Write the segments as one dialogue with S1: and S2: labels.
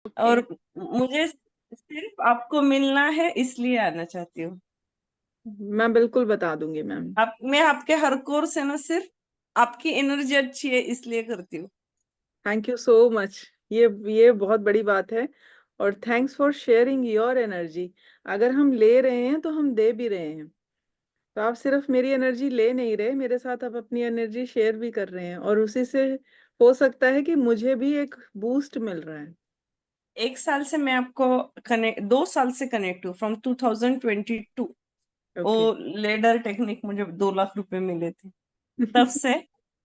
S1: Okay.
S2: और मुझे सिर्फ आपको मिलना है इसलिए आना चाहती हूँ।
S1: मैं बिल्कुल बता दूंगी मैम।
S2: आप मैं आपके हर कोर्स है ना सिर्फ आपकी एनर्जी अच्छी है इसलिए करती हूँ।
S1: Thank you so much. ये बहुत बड़ी बात है। और thanks for sharing your energy. अगर हम ले रहे हैं तो हम दे भी रहे हैं। तो आप सिर्फ मेरी एनर्जी ले नहीं रहे, मेरे साथ आप अपनी एनर्जी शेयर भी कर रहे हैं, और उसी से हो सकता है कि मुझे भी एक बूस्ट मिल रहा है।
S2: 1 साल से मैं आपको कनेक्ट 2 साल से कनेक्ट हूँ फ्रॉम 2022। वो
S1: ओके।
S2: लेडर टेक्निक मुझे 2 लाख रुपए मिले थे। तब से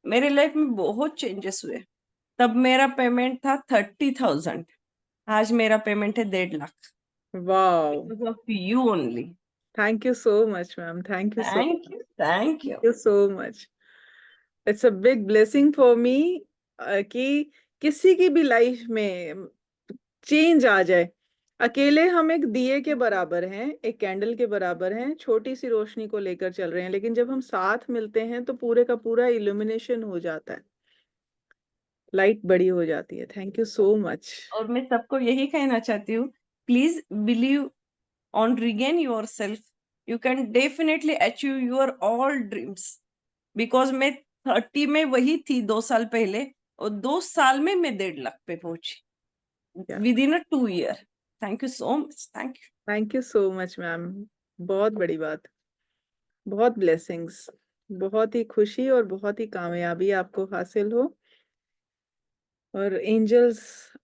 S2: मेरे लाइफ में बहुत चेंजेस हुए। तब मेरा पेमेंट था 30,000। आज मेरा पेमेंट है 1.5 lakh.
S1: Wow.
S2: Because of you only.
S1: Thank you so much ma'am, thank you so
S2: thank you, thank you.
S1: You so much. It's a big blessing for me कि किसी की भी लाइफ में चेंज आ जाए। अकेले हम एक दिए के बराबर हैं, एक कैंडल के बराबर हैं, छोटी सी रोशनी को लेकर चल रहे हैं, लेकिन जब हम साथ मिलते हैं तो पूरे का पूरा इल्यूमिनेशन हो जाता है, लाइट बड़ी हो जाती है। Thank you so much.
S2: और मैं सबको यही कहना चाहती हूँ, please believe on regain your self. You can definitely achieve your all dreams. Because मैं 30 में वही थी 2 साल पहले, और 2 साल में मैं 1.5 लाख पे पहुंची with in a 2 year. Thank you so much, thank you.
S1: Thank you so much ma'am. बहुत बड़ी बात। बहुत ब्लेसिंग्स। बहुत ही खुशी और बहुत ही कामयाबी आपको हासिल हो। और एंजल्स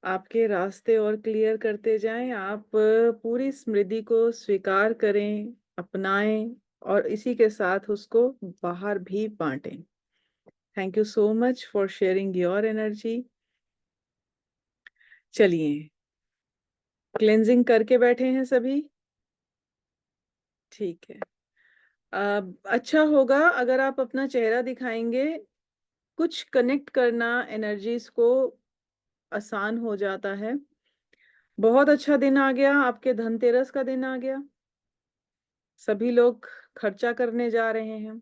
S1: आपके रास्ते और क्लियर करते जाएं। आप पूरी स्मृति को स्वीकार करें, अपनाएं, और इसी के साथ उसको बाहर भी बांटें। Thank you so much for sharing your energy. चलिए, क्लेंजिंग करके बैठे हैं सभी? ठीक है। अच्छा होगा अगर आप अपना चेहरा दिखाएंगे। कुछ कनेक्ट करना एनर्जीज को आसान हो जाता है। बहुत अच्छा दिन आ गया, आपके धनतेरस का दिन आ गया। सभी लोग खर्चा करने जा रहे हैं।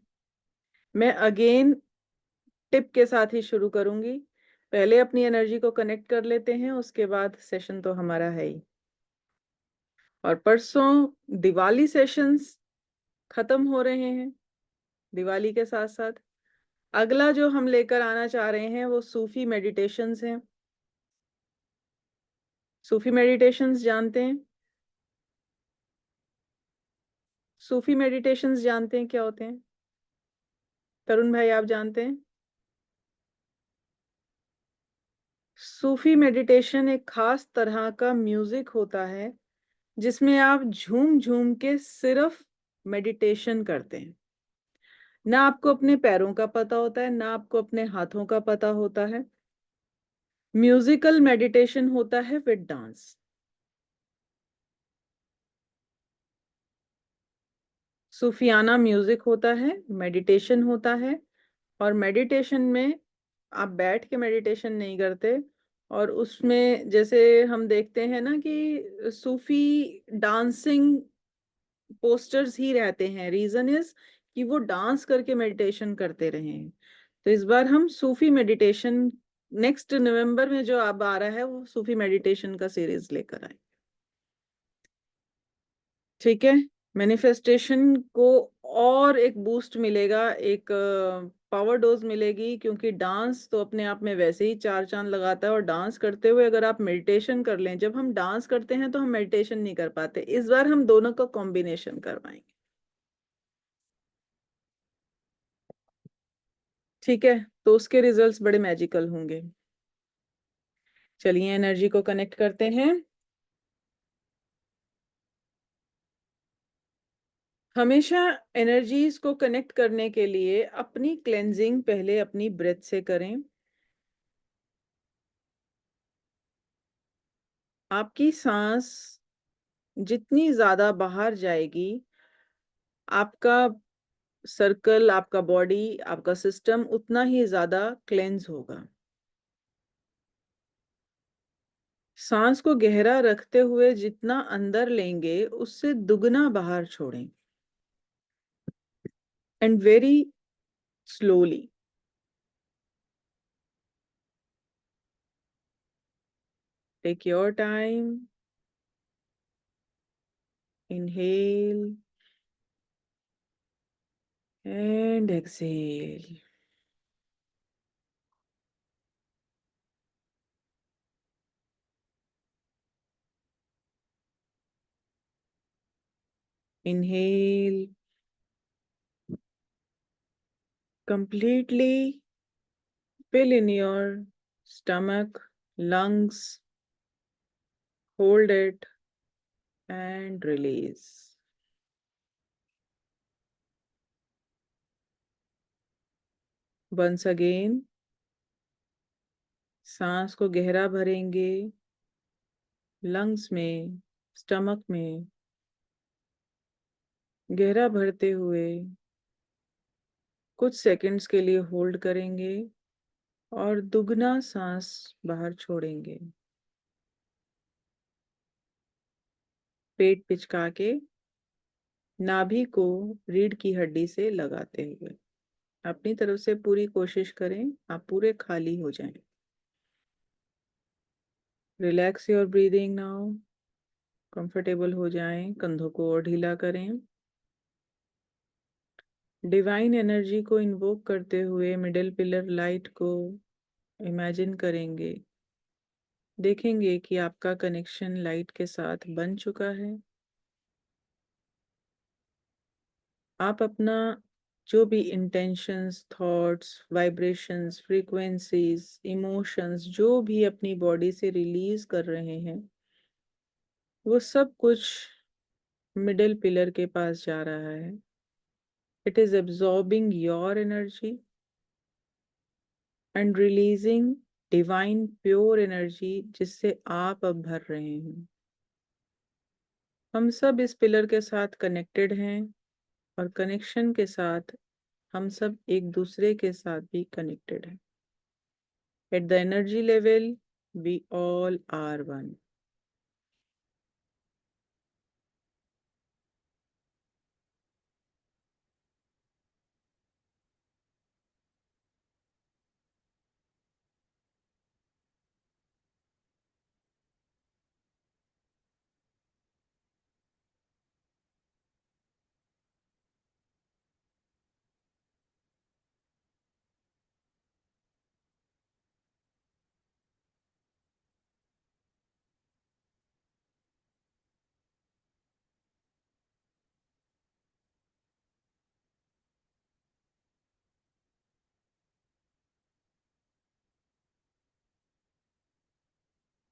S1: मैं अगेन टिप के साथ ही शुरू करूंगी। पहले अपनी एनर्जी को कनेक्ट कर लेते हैं, उसके बाद सेशन तो हमारा है ही। और परसों दिवाली सेशंस खत्म हो रहे हैं। दिवाली के साथ साथ अगला जो हम लेकर आना चाह रहे हैं वो सूफी मेडिटेशंस हैं। सूफी मेडिटेशंस जानते हैं? सूफी मेडिटेशंस जानते हैं क्या होते हैं? तरुण भाई, आप जानते हैं? सूफी मेडिटेशन एक खास तरह का म्यूजिक होता है जिसमें आप झूम झूम के सिर्फ मेडिटेशन करते हैं। ना आपको अपने पैरों का पता होता है, ना आपको अपने हाथों का पता होता है। म्यूजिकल मेडिटेशन होता है विद डांस। सूफियाना म्यूजिक होता है, मेडिटेशन होता है। और मेडिटेशन में आप बैठ के मेडिटेशन नहीं करते। और उसमें जैसे हम देखते हैं ना कि सूफी डांसिंग पोस्टर्स ही रहते हैं, रीजन इज कि वो डांस करके मेडिटेशन करते रहे हैं। तो इस बार हम सूफी मेडिटेशन, नेक्स्ट नवंबर में जो अब आ रहा है वो सूफी मेडिटेशन का सीरीज लेकर आए। ठीक है। मैनिफेस्टेशन को और एक बूस्ट मिलेगा, एक पावर डोज मिलेगी, क्योंकि डांस तो अपने आप में वैसे ही चार चांद लगाता है। और डांस करते हुए अगर आप मेडिटेशन कर लें, जब हम डांस करते हैं तो हम मेडिटेशन नहीं कर पाते, इस बार हम दोनों का कॉम्बिनेशन करवाएंगे। ठीक है। तो उसके रिजल्ट्स बड़े मैजिकल होंगे। चलिए एनर्जी को कनेक्ट करते हैं। हमेशा एनर्जीज को कनेक्ट करने के लिए अपनी क्लेंजिंग पहले अपनी ब्रेथ से करें। आपकी सांस जितनी ज्यादा बाहर जाएगी, आपका सर्कल, आपका बॉडी, आपका सिस्टम उतना ही ज्यादा क्लेंज होगा। सांस को गहरा रखते हुए जितना अंदर लेंगे उससे दुगना बाहर छोड़ें, and very slowly. Take your time. Inhale and exhale. Inhale completely, fill in your stomach, lungs, hold it and release. Once again, सांस को गहरा भरेंगे, लंग्स में, स्टमक में गहरा भरते हुए कुछ सेकंड्स के लिए होल्ड करेंगे और दुगना सांस बाहर छोड़ेंगे। पेट पिचका के नाभि को रीढ़ की हड्डी से लगाते हुए अपनी तरफ से पूरी कोशिश करें आप पूरे खाली हो जाएं। Relax your breathing now. Comfortable हो जाएं, कंधों को और ढीला करें। डिवाइन एनर्जी को इन्वोक करते हुए मिडिल पिलर लाइट को इमेजिन करेंगे। देखेंगे कि आपका कनेक्शन लाइट के साथ बन चुका है। आप अपना जो भी intentions, thoughts, vibrations, frequencies, emotions जो भी अपनी बॉडी से रिलीज कर रहे हैं वो सब कुछ मिडिल पिलर के पास जा रहा है। It is absorbing your energy and releasing divine pure energy जिससे आप अब भर रहे हैं। हम सब इस पिलर के साथ कनेक्टेड हैं और कनेक्शन के साथ हम सब एक दूसरे के साथ भी कनेक्टेड हैं। At the energy level we all are one.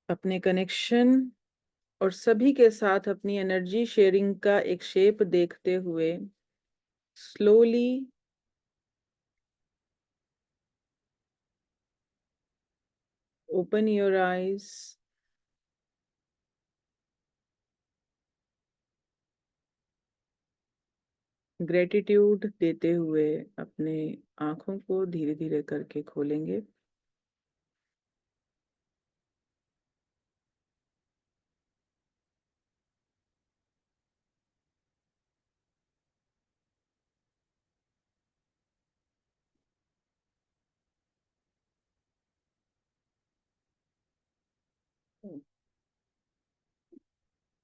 S1: अपने कनेक्शन और सभी के साथ अपनी एनर्जी शेयरिंग का एक शेप देखते हुए slowly open your eyes. Gratitude देते हुए अपने आंखों को धीरे धीरे करके खोलेंगे।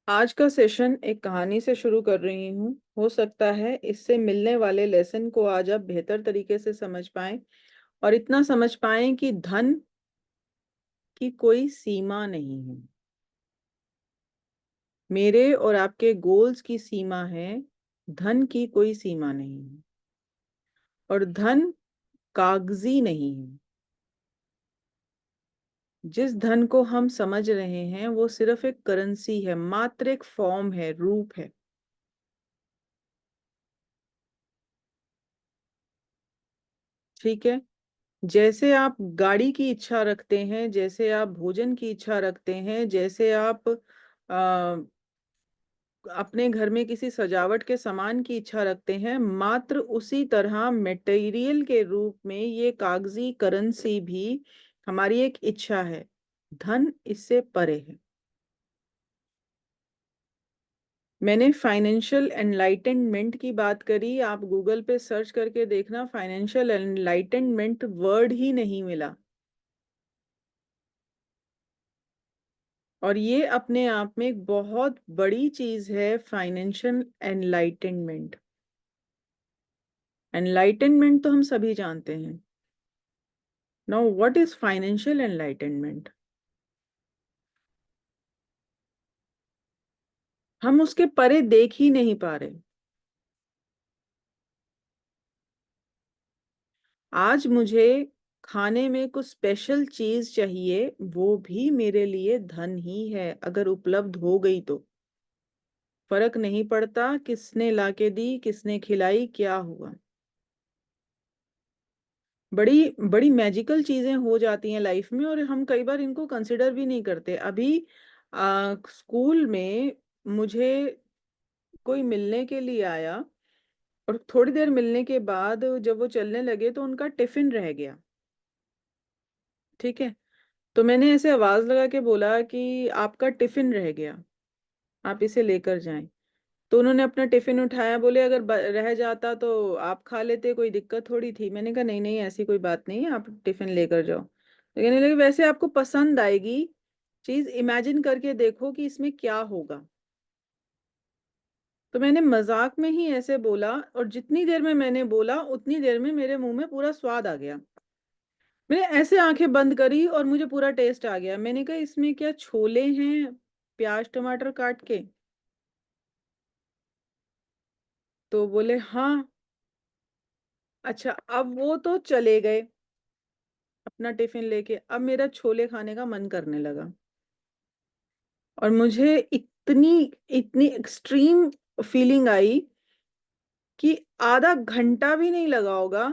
S1: आज का सेशन एक कहानी से शुरू कर रही हूँ। हो सकता है इससे मिलने वाले लेसन को आज आप बेहतर तरीके से समझ पाएं और इतना समझ पाएं कि धन की कोई सीमा नहीं है। मेरे और आपके गोल्स की सीमा है, धन की कोई सीमा नहीं है। और धन कागजी नहीं है। जिस धन को हम समझ रहे हैं वो सिर्फ एक करेंसी है, मात्र एक फॉर्म है, रूप है। ठीक है। जैसे आप गाड़ी की इच्छा रखते हैं, जैसे आप भोजन की इच्छा रखते हैं, जैसे आप अपने घर में किसी सजावट के सामान की इच्छा रखते हैं, मात्र उसी तरह मटेरियल के रूप में ये कागजी करेंसी भी हमारी एक इच्छा है। धन इससे परे है। मैंने फाइनेंशियल एनलाइटनमेंट की बात करी। आप गूगल पे सर्च करके देखना, फाइनेंशियल एनलाइटनमेंट वर्ड ही नहीं मिला। और ये अपने आप में एक बहुत बड़ी चीज है, फाइनेंशियल एनलाइटनमेंट। एनलाइटनमेंट तो हम सभी जानते हैं। Now what is financial enlightenment? हम उसके परे देख ही नहीं पा रहे। आज मुझे खाने में कुछ स्पेशल चीज चाहिए, वो भी मेरे लिए धन ही है, अगर उपलब्ध हो गई तो। फर्क नहीं पड़ता किसने लाके दी, किसने खिलाई, क्या हुआ। बड़ी बड़ी मैजिकल चीजें हो जाती हैं लाइफ में, और हम कई बार इनको कंसिडर भी नहीं करते। अभी स्कूल में मुझे कोई मिलने के लिए आया, और थोड़ी देर मिलने के बाद जब वो चलने लगे तो उनका टिफिन रह गया। ठीक है। तो मैंने ऐसे आवाज लगा के बोला कि आपका टिफिन रह गया, आप इसे लेकर जाएं। तो उन्होंने अपना टिफिन उठाया, बोले अगर रह जाता तो आप खा लेते, कोई दिक्कत थोड़ी थी। मैंने कहा नहीं नहीं, ऐसी कोई बात नहीं है, आप टिफिन लेकर जाओ। तो कहने लगे वैसे आपको पसंद आएगी चीज, इमेजिन करके देखो कि इसमें क्या होगा। तो मैंने मजाक में ही ऐसे बोला, और जितनी देर में मैंने बोला उतनी देर में मेरे मुंह में पूरा स्वाद आ गया। मैंने ऐसे आंखें बंद करी और मुझे पूरा टेस्ट आ गया। मैंने कहा इसमें क्या छोले हैं प्याज टमाटर काट के? तो बोले हाँ। अच्छा, अब वो तो चले गए अपना टिफिन लेके, अब मेरा छोले खाने का मन करने लगा। और मुझे इतनी इतनी एक्सट्रीम फीलिंग आई कि आधा घंटा भी नहीं लगा होगा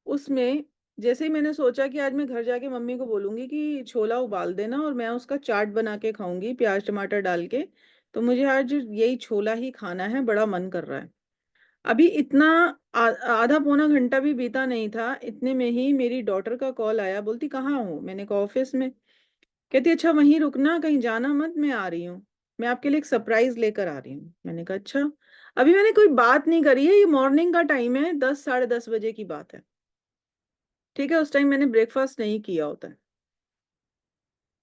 S1: उसमें। जैसे ही मैंने सोचा कि आज मैं घर जाके मम्मी को बोलूंगी कि छोला उबाल देना और मैं उसका चाट बना के खाऊंगी प्याज टमाटर डाल के, तो मुझे आज यही छोला ही खाना है, बड़ा मन कर रहा है। अभी इतना आधा पौना घंटा भी बीता नहीं था, इतने में ही मेरी डॉटर का कॉल आया। बोलती कहाँ हो? मैंने कहा ऑफिस में। कहती अच्छा वहीं रुकना, कहीं जाना मत, मैं आ रही हूँ, मैं आपके लिए एक सरप्राइज लेकर आ रही हूँ। मैंने कहा अच्छा। अभी मैंने कोई बात नहीं करी है, ये मॉर्निंग का टाइम है, 10 साढ़े 10 बजे की बात है। ठीक है, उस टाइम मैंने ब्रेकफास्ट नहीं किया होता है,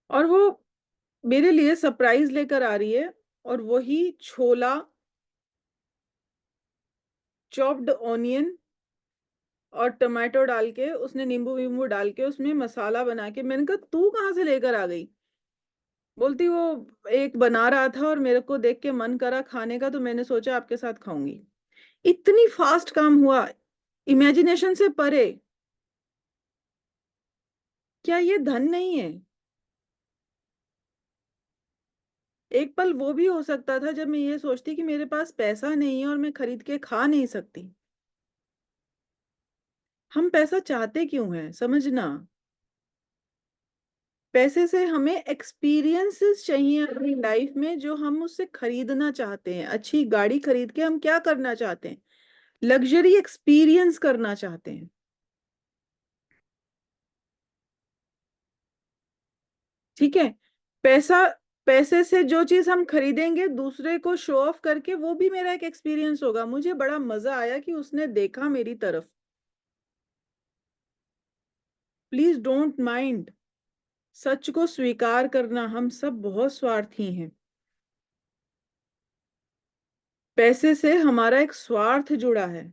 S1: और वो मेरे लिए सरप्राइज लेकर आ रही है। और वही छोला, चॉप्ड ऑनियन और टमाटो डाल के, उसने नींबू वींबू डाल के उसमें मसाला बना के। मैंने कहा तू कहाँ से लेकर आ गई? बोलती वो एक बना रहा था और मेरे को देख के मन करा खाने का, तो मैंने सोचा आपके साथ खाऊंगी। इतनी फास्ट काम हुआ, इमेजिनेशन से परे। क्या ये धन नहीं है? एक पल वो भी हो सकता था जब मैं ये सोचती कि मेरे पास पैसा नहीं है और मैं खरीद के खा नहीं सकती। हम पैसा चाहते क्यों हैं, समझना। पैसे से हमें एक्सपीरियंसेस चाहिए अपनी लाइफ में, जो हम उससे खरीदना चाहते हैं। अच्छी गाड़ी खरीद के हम क्या करना चाहते हैं? लग्जरी एक्सपीरियंस करना चाहते हैं। ठीक है। पैसा, पैसे से जो चीज हम खरीदेंगे दूसरे को शो ऑफ करके, वो भी मेरा एक एक्सपीरियंस होगा। मुझे बड़ा मजा आया कि उसने देखा मेरी तरफ। Please don't mind. सच को स्वीकार करना, हम सब बहुत स्वार्थी हैं। पैसे से हमारा एक स्वार्थ जुड़ा है,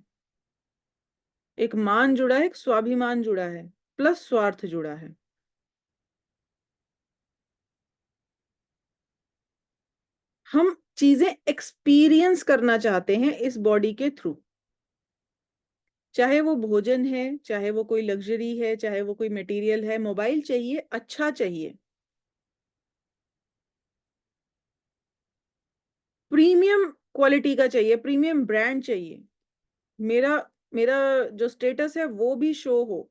S1: एक मान जुड़ा है, एक स्वाभिमान जुड़ा है, प्लस स्वार्थ जुड़ा है। हम चीजें एक्सपीरियंस करना चाहते हैं इस बॉडी के थ्रू। चाहे वो भोजन है, चाहे वो कोई लग्जरी है, चाहे वो कोई मटेरियल है। मोबाइल चाहिए, अच्छा चाहिए, प्रीमियम क्वालिटी का चाहिए, प्रीमियम ब्रांड चाहिए। मेरा मेरा जो स्टेटस है वो भी शो हो।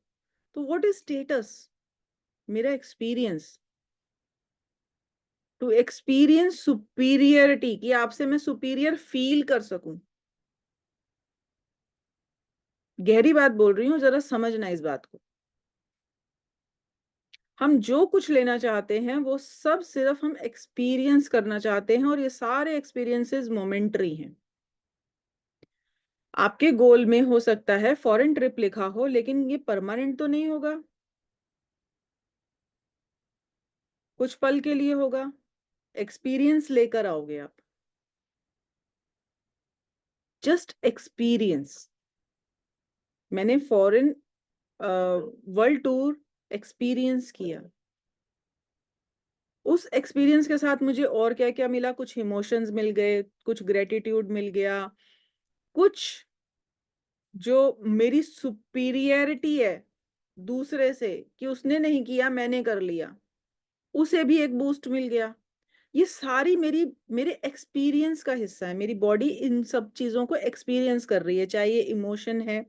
S1: तो व्हाट इज स्टेटस? मेरा एक्सपीरियंस, टू एक्सपीरियंस सुपीरियरिटी, कि आपसे मैं सुपीरियर फील कर सकूं। गहरी बात बोल रही हूँ, जरा समझना इस बात को। हम जो कुछ लेना चाहते हैं वो सब सिर्फ हम एक्सपीरियंस करना चाहते हैं, और ये सारे एक्सपीरियंसेस मोमेंटरी हैं। आपके गोल में हो सकता है फॉरेन ट्रिप लिखा हो, लेकिन ये परमानेंट तो नहीं होगा, कुछ पल के लिए होगा। एक्सपीरियंस लेकर आओगे आप, जस्ट एक्सपीरियंस। मैंने फॉरेन वर्ल्ड टूर एक्सपीरियंस किया, उस एक्सपीरियंस के साथ मुझे और क्या क्या मिला, कुछ इमोशंस मिल गए, कुछ ग्रेटिट्यूड मिल गया, कुछ जो मेरी सुपीरियरिटी है दूसरे से कि उसने नहीं किया मैंने कर लिया, उसे भी एक बूस्ट मिल गया। ये सारी मेरे एक्सपीरियंस का हिस्सा है। मेरी बॉडी इन सब चीजों को एक्सपीरियंस कर रही है, चाहे ये इमोशन है,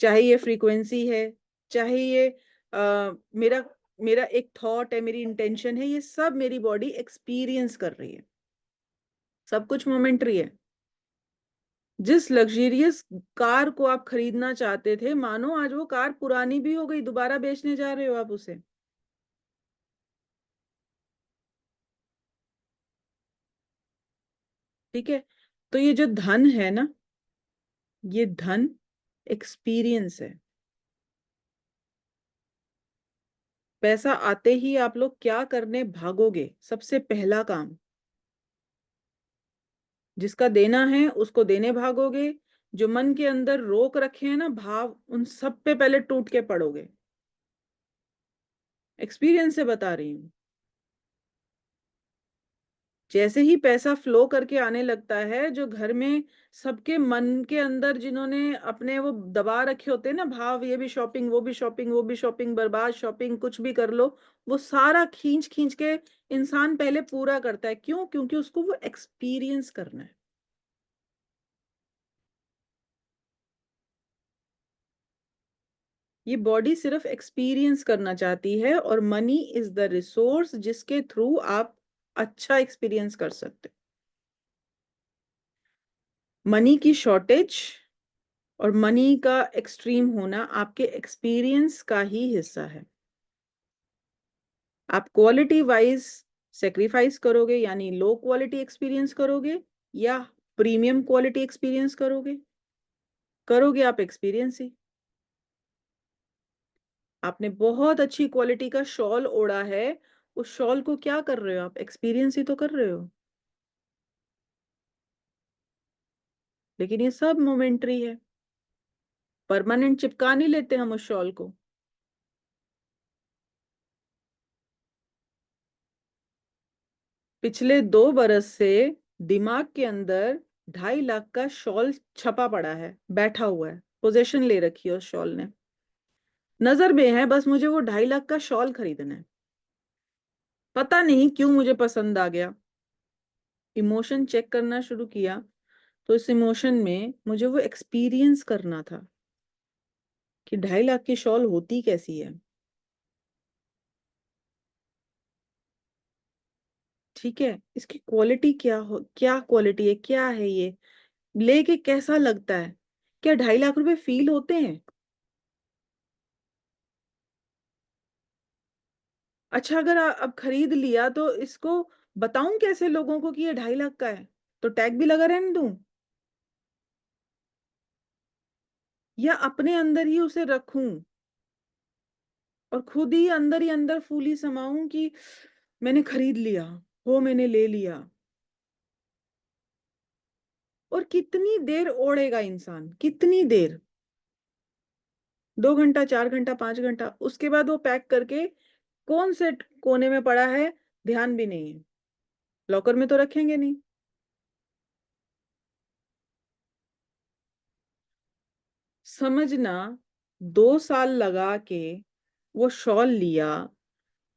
S1: चाहे ये फ्रीक्वेंसी है, चाहे ये मेरा मेरा एक थॉट है, मेरी इंटेंशन है, ये सब मेरी बॉडी एक्सपीरियंस कर रही है। सब कुछ मोमेंटरी है। जिस लग्जरियस कार को आप खरीदना चाहते थे, मानो आज वो कार पुरानी भी हो गई, दोबारा बेचने जा रहे हो आप उसे। ठीक है, तो ये जो धन है ना, ये धन एक्सपीरियंस है। पैसा आते ही आप लोग क्या करने भागोगे? सबसे पहला काम, जिसका देना है उसको देने भागोगे। जो मन के अंदर रोक रखे हैं ना भाव, उन सब पे पहले टूट के पड़ोगे। एक्सपीरियंस से बता रही हूँ। जैसे ही पैसा फ्लो करके आने लगता है, जो घर में सबके मन के अंदर जिन्होंने अपने वो दबा रखे होते हैं ना भाव, ये भी शॉपिंग, वो भी शॉपिंग, वो भी शॉपिंग, बर्बाद शॉपिंग, कुछ भी कर लो, वो सारा खींच खींच के इंसान पहले पूरा करता है। क्यों? क्योंकि उसको वो एक्सपीरियंस करना है। ये बॉडी सिर्फ एक्सपीरियंस करना चाहती है, और मनी इज द रिसोर्स जिसके थ्रू आप अच्छा एक्सपीरियंस कर सकते। मनी की शॉर्टेज और मनी का एक्सट्रीम होना आपके एक्सपीरियंस का ही हिस्सा है। आप क्वालिटी वाइज सेक्रीफाइस करोगे, यानी लो क्वालिटी एक्सपीरियंस करोगे, या प्रीमियम क्वालिटी एक्सपीरियंस करोगे? करोगे आप एक्सपीरियंस ही। आपने बहुत अच्छी क्वालिटी का शॉल ओढ़ा है, उस शॉल को क्या कर रहे हो आप? एक्सपीरियंस ही तो कर रहे हो। लेकिन ये सब मोमेंटरी है। परमानेंट चिपका नहीं लेते हम उस शॉल को। पिछले 2 बरस से दिमाग के अंदर 2.5 लाख का शॉल छपा पड़ा है, बैठा हुआ है, पोजेशन ले रखी है उस शॉल ने। नजर में है बस मुझे वो 2.5 लाख का शॉल खरीदना है। पता नहीं क्यों मुझे पसंद आ गया। इमोशन चेक करना शुरू किया, तो इस इमोशन में मुझे वो एक्सपीरियंस करना था कि 2.5 लाख की शॉल होती कैसी है। ठीक है, इसकी क्वालिटी क्या क्वालिटी है, क्या है ये, लेके कैसा लगता है, क्या 2.5 लाख रुपए फील होते हैं? अच्छा, अगर अब खरीद लिया तो इसको बताऊं कैसे लोगों को कि ये 2.5 लाख का है? तो टैग भी लगा रहने दूं, या अपने अंदर ही उसे रखूं और खुद ही अंदर फूली समाऊं कि मैंने खरीद लिया, हो मैंने ले लिया? और कितनी देर ओढ़ेगा इंसान, कितनी देर? 2 घंटा, 4 घंटा, 5 घंटा, उसके बाद वो पैक करके कौन से कोने में पड़ा है ध्यान भी नहीं है। लॉकर में तो रखेंगे नहीं। समझना, 2 साल लगा के वो शॉल लिया,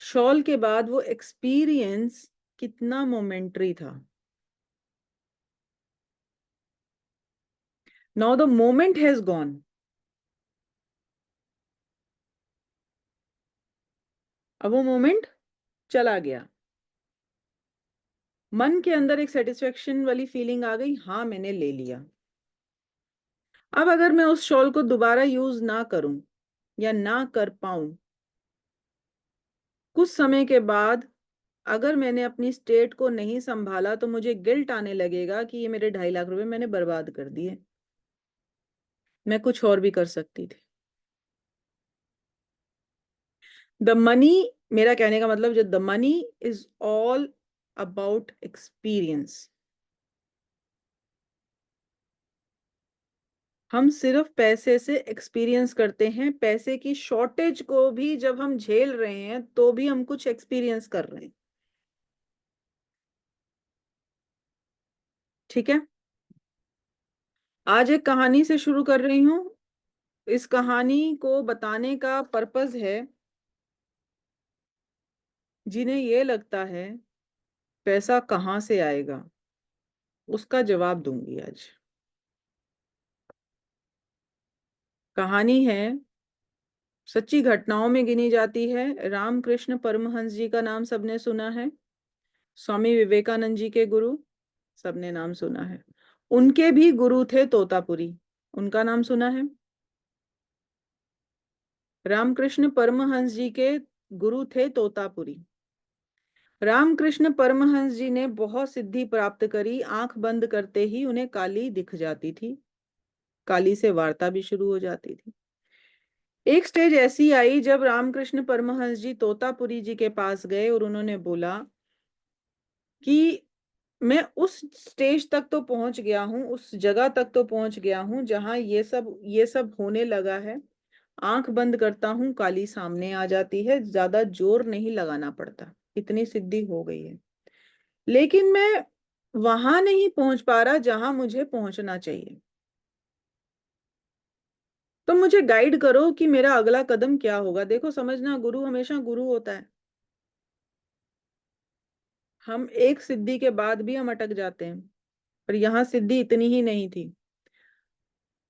S1: शॉल के बाद वो एक्सपीरियंस कितना मोमेंटरी था। Now the moment has gone. अब वो मोमेंट चला गया। मन के अंदर एक सेटिस्फेक्शन वाली फीलिंग आ गई, हाँ मैंने ले लिया। अब अगर मैं उस शॉल को दोबारा यूज ना करूं या ना कर पाऊं, कुछ समय के बाद अगर मैंने अपनी स्टेट को नहीं संभाला, तो मुझे गिल्ट आने लगेगा कि ये मेरे 2.5 लाख रुपए मैंने बर्बाद कर दिए, मैं कुछ और भी कर सकती थी। द मनी, मेरा कहने का मतलब, जो the money is all about experience. हम सिर्फ पैसे से एक्सपीरियंस करते हैं, पैसे की शॉर्टेज को भी जब हम झेल रहे हैं तो भी हम कुछ एक्सपीरियंस कर रहे हैं। ठीक है, आज एक कहानी से शुरू कर रही हूं। इस कहानी को बताने का पर्पस है, जिन्हें ये लगता है पैसा कहाँ से आएगा, उसका जवाब दूंगी आज। कहानी है, सच्ची घटनाओं में गिनी जाती है। रामकृष्ण परमहंस जी का नाम सबने सुना है, स्वामी विवेकानंद जी के गुरु, सबने नाम सुना है। उनके भी गुरु थे तोतापुरी, उनका नाम सुना है। रामकृष्ण परमहंस जी के गुरु थे तोतापुरी। रामकृष्ण परमहंस जी ने बहुत सिद्धि प्राप्त करी, आंख बंद करते ही उन्हें काली दिख जाती थी, काली से वार्ता भी शुरू हो जाती थी। एक स्टेज ऐसी आई जब रामकृष्ण परमहंस जी तोतापुरी जी के पास गए और उन्होंने बोला कि मैं उस स्टेज तक तो पहुंच गया हूं, उस जगह तक तो पहुंच गया हूं जहां ये सब होने लगा है। आंख बंद करता हूं, काली सामने आ जाती है, ज्यादा जोर नहीं लगाना पड़ता, इतनी सिद्धि हो गई है। लेकिन मैं वहां नहीं पहुंच पा रहा जहां मुझे पहुंचना चाहिए। तो मुझे गाइड करो कि मेरा अगला कदम क्या होगा। देखो, समझना, गुरु हमेशा गुरु होता है। हम एक सिद्धि के बाद भी हम अटक जाते हैं, पर यहाँ सिद्धि इतनी ही नहीं थी।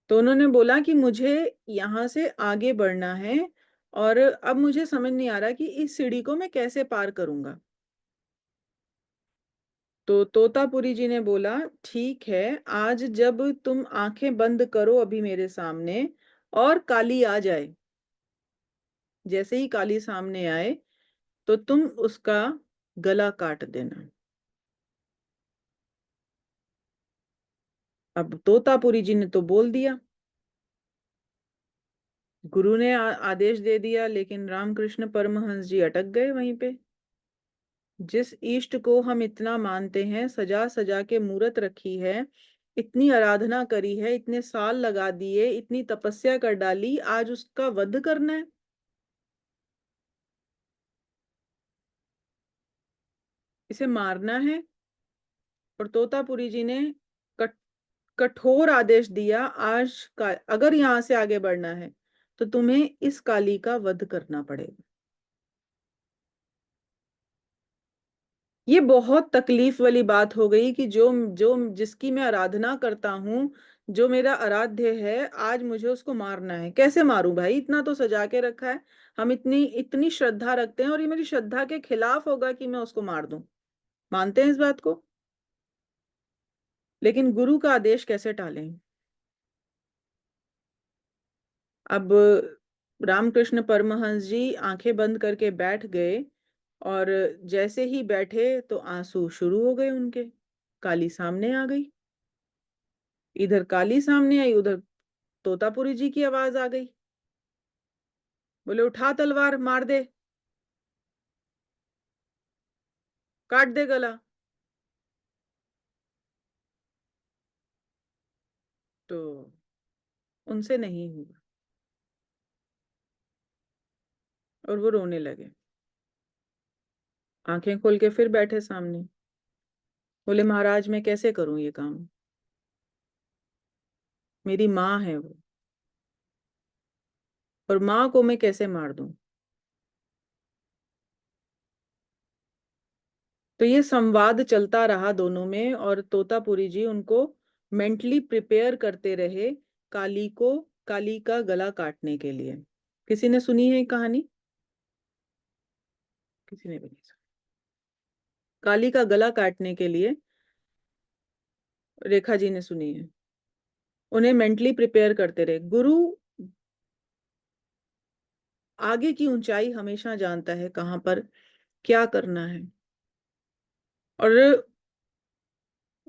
S1: तो उन्होंने बोला कि मुझे यहाँ से आगे बढ़ना है, और अब मुझे समझ नहीं आ रहा कि इस सीढ़ी को मैं कैसे पार करूंगा। तो तोतापुरी जी ने बोला, ठीक है, आज जब तुम आंखें बंद करो अभी मेरे सामने, और काली आ जाए, जैसे ही काली सामने आए तो तुम उसका गला काट देना। अब तोतापुरी जी ने तो बोल दिया, गुरु ने आदेश दे दिया, लेकिन रामकृष्ण परमहंस जी अटक गए वहीं पे। जिस इष्ट को हम इतना मानते हैं, सजा सजा के मूरत रखी है, इतनी आराधना करी है, इतने साल लगा दिए, इतनी तपस्या कर डाली, आज उसका वध करना है, इसे मारना है। और तोतापुरी जी ने कट, कठोर आदेश दिया, आज का अगर यहां से आगे बढ़ना है तो तुम्हें इस काली का वध करना पड़ेगा। ये बहुत तकलीफ वाली बात हो गई कि जो जो जिसकी मैं आराधना करता हूँ, जो मेरा आराध्य है, आज मुझे उसको मारना है। कैसे मारूं भाई, इतना तो सजा के रखा है, हम इतनी इतनी श्रद्धा रखते हैं, और ये मेरी श्रद्धा के खिलाफ होगा कि मैं उसको मार दूं। मानते हैं इस बात को, लेकिन गुरु का आदेश कैसे टालें। अब रामकृष्ण परमहंस जी आंखें बंद करके बैठ गए, और जैसे ही बैठे तो आंसू शुरू हो गए उनके। काली सामने आ गई, इधर काली सामने आई, उधर तोतापुरी जी की आवाज आ गई, बोले उठा तलवार, मार दे, काट दे गला। तो उनसे नहीं हुआ, और वो रोने लगे, आंखें खोल के फिर बैठे सामने। बोले महाराज, मैं कैसे करूं ये काम, मेरी माँ है वो, और माँ को मैं कैसे मार दूं। तो ये संवाद चलता रहा दोनों में, और तोतापुरी जी उनको मेंटली प्रिपेयर करते रहे काली को, काली का गला काटने के लिए। किसी ने सुनी है ये कहानी? किसी ने भी नहीं सुनी। काली का गला काटने के लिए रेखा जी ने सुनी है। उन्हें मेंटली प्रिपेयर करते रहे। गुरु आगे की ऊंचाई हमेशा जानता है, कहां पर क्या करना है। और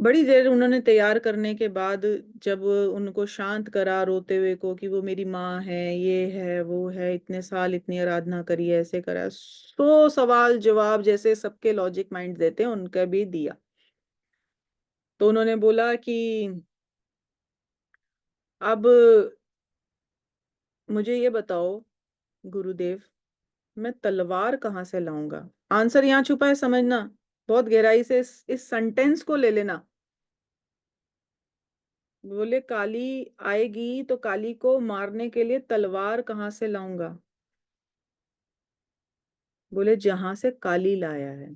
S1: बड़ी देर उन्होंने तैयार करने के बाद जब उनको शांत करा रोते हुए को कि वो मेरी माँ है, ये है, वो है, इतने साल इतनी आराधना करी है, ऐसे करा, 100 सवाल जवाब जैसे सबके लॉजिक माइंड देते हैं उनका भी दिया। तो उन्होंने बोला कि अब मुझे ये बताओ गुरुदेव, मैं तलवार कहाँ से लाऊंगा? आंसर यहाँ छुपा है, समझना बहुत गहराई से, इस सेंटेंस को ले लेना। बोले काली आएगी तो काली को मारने के लिए तलवार कहाँ से लाऊंगा? बोले जहां से काली लाया है।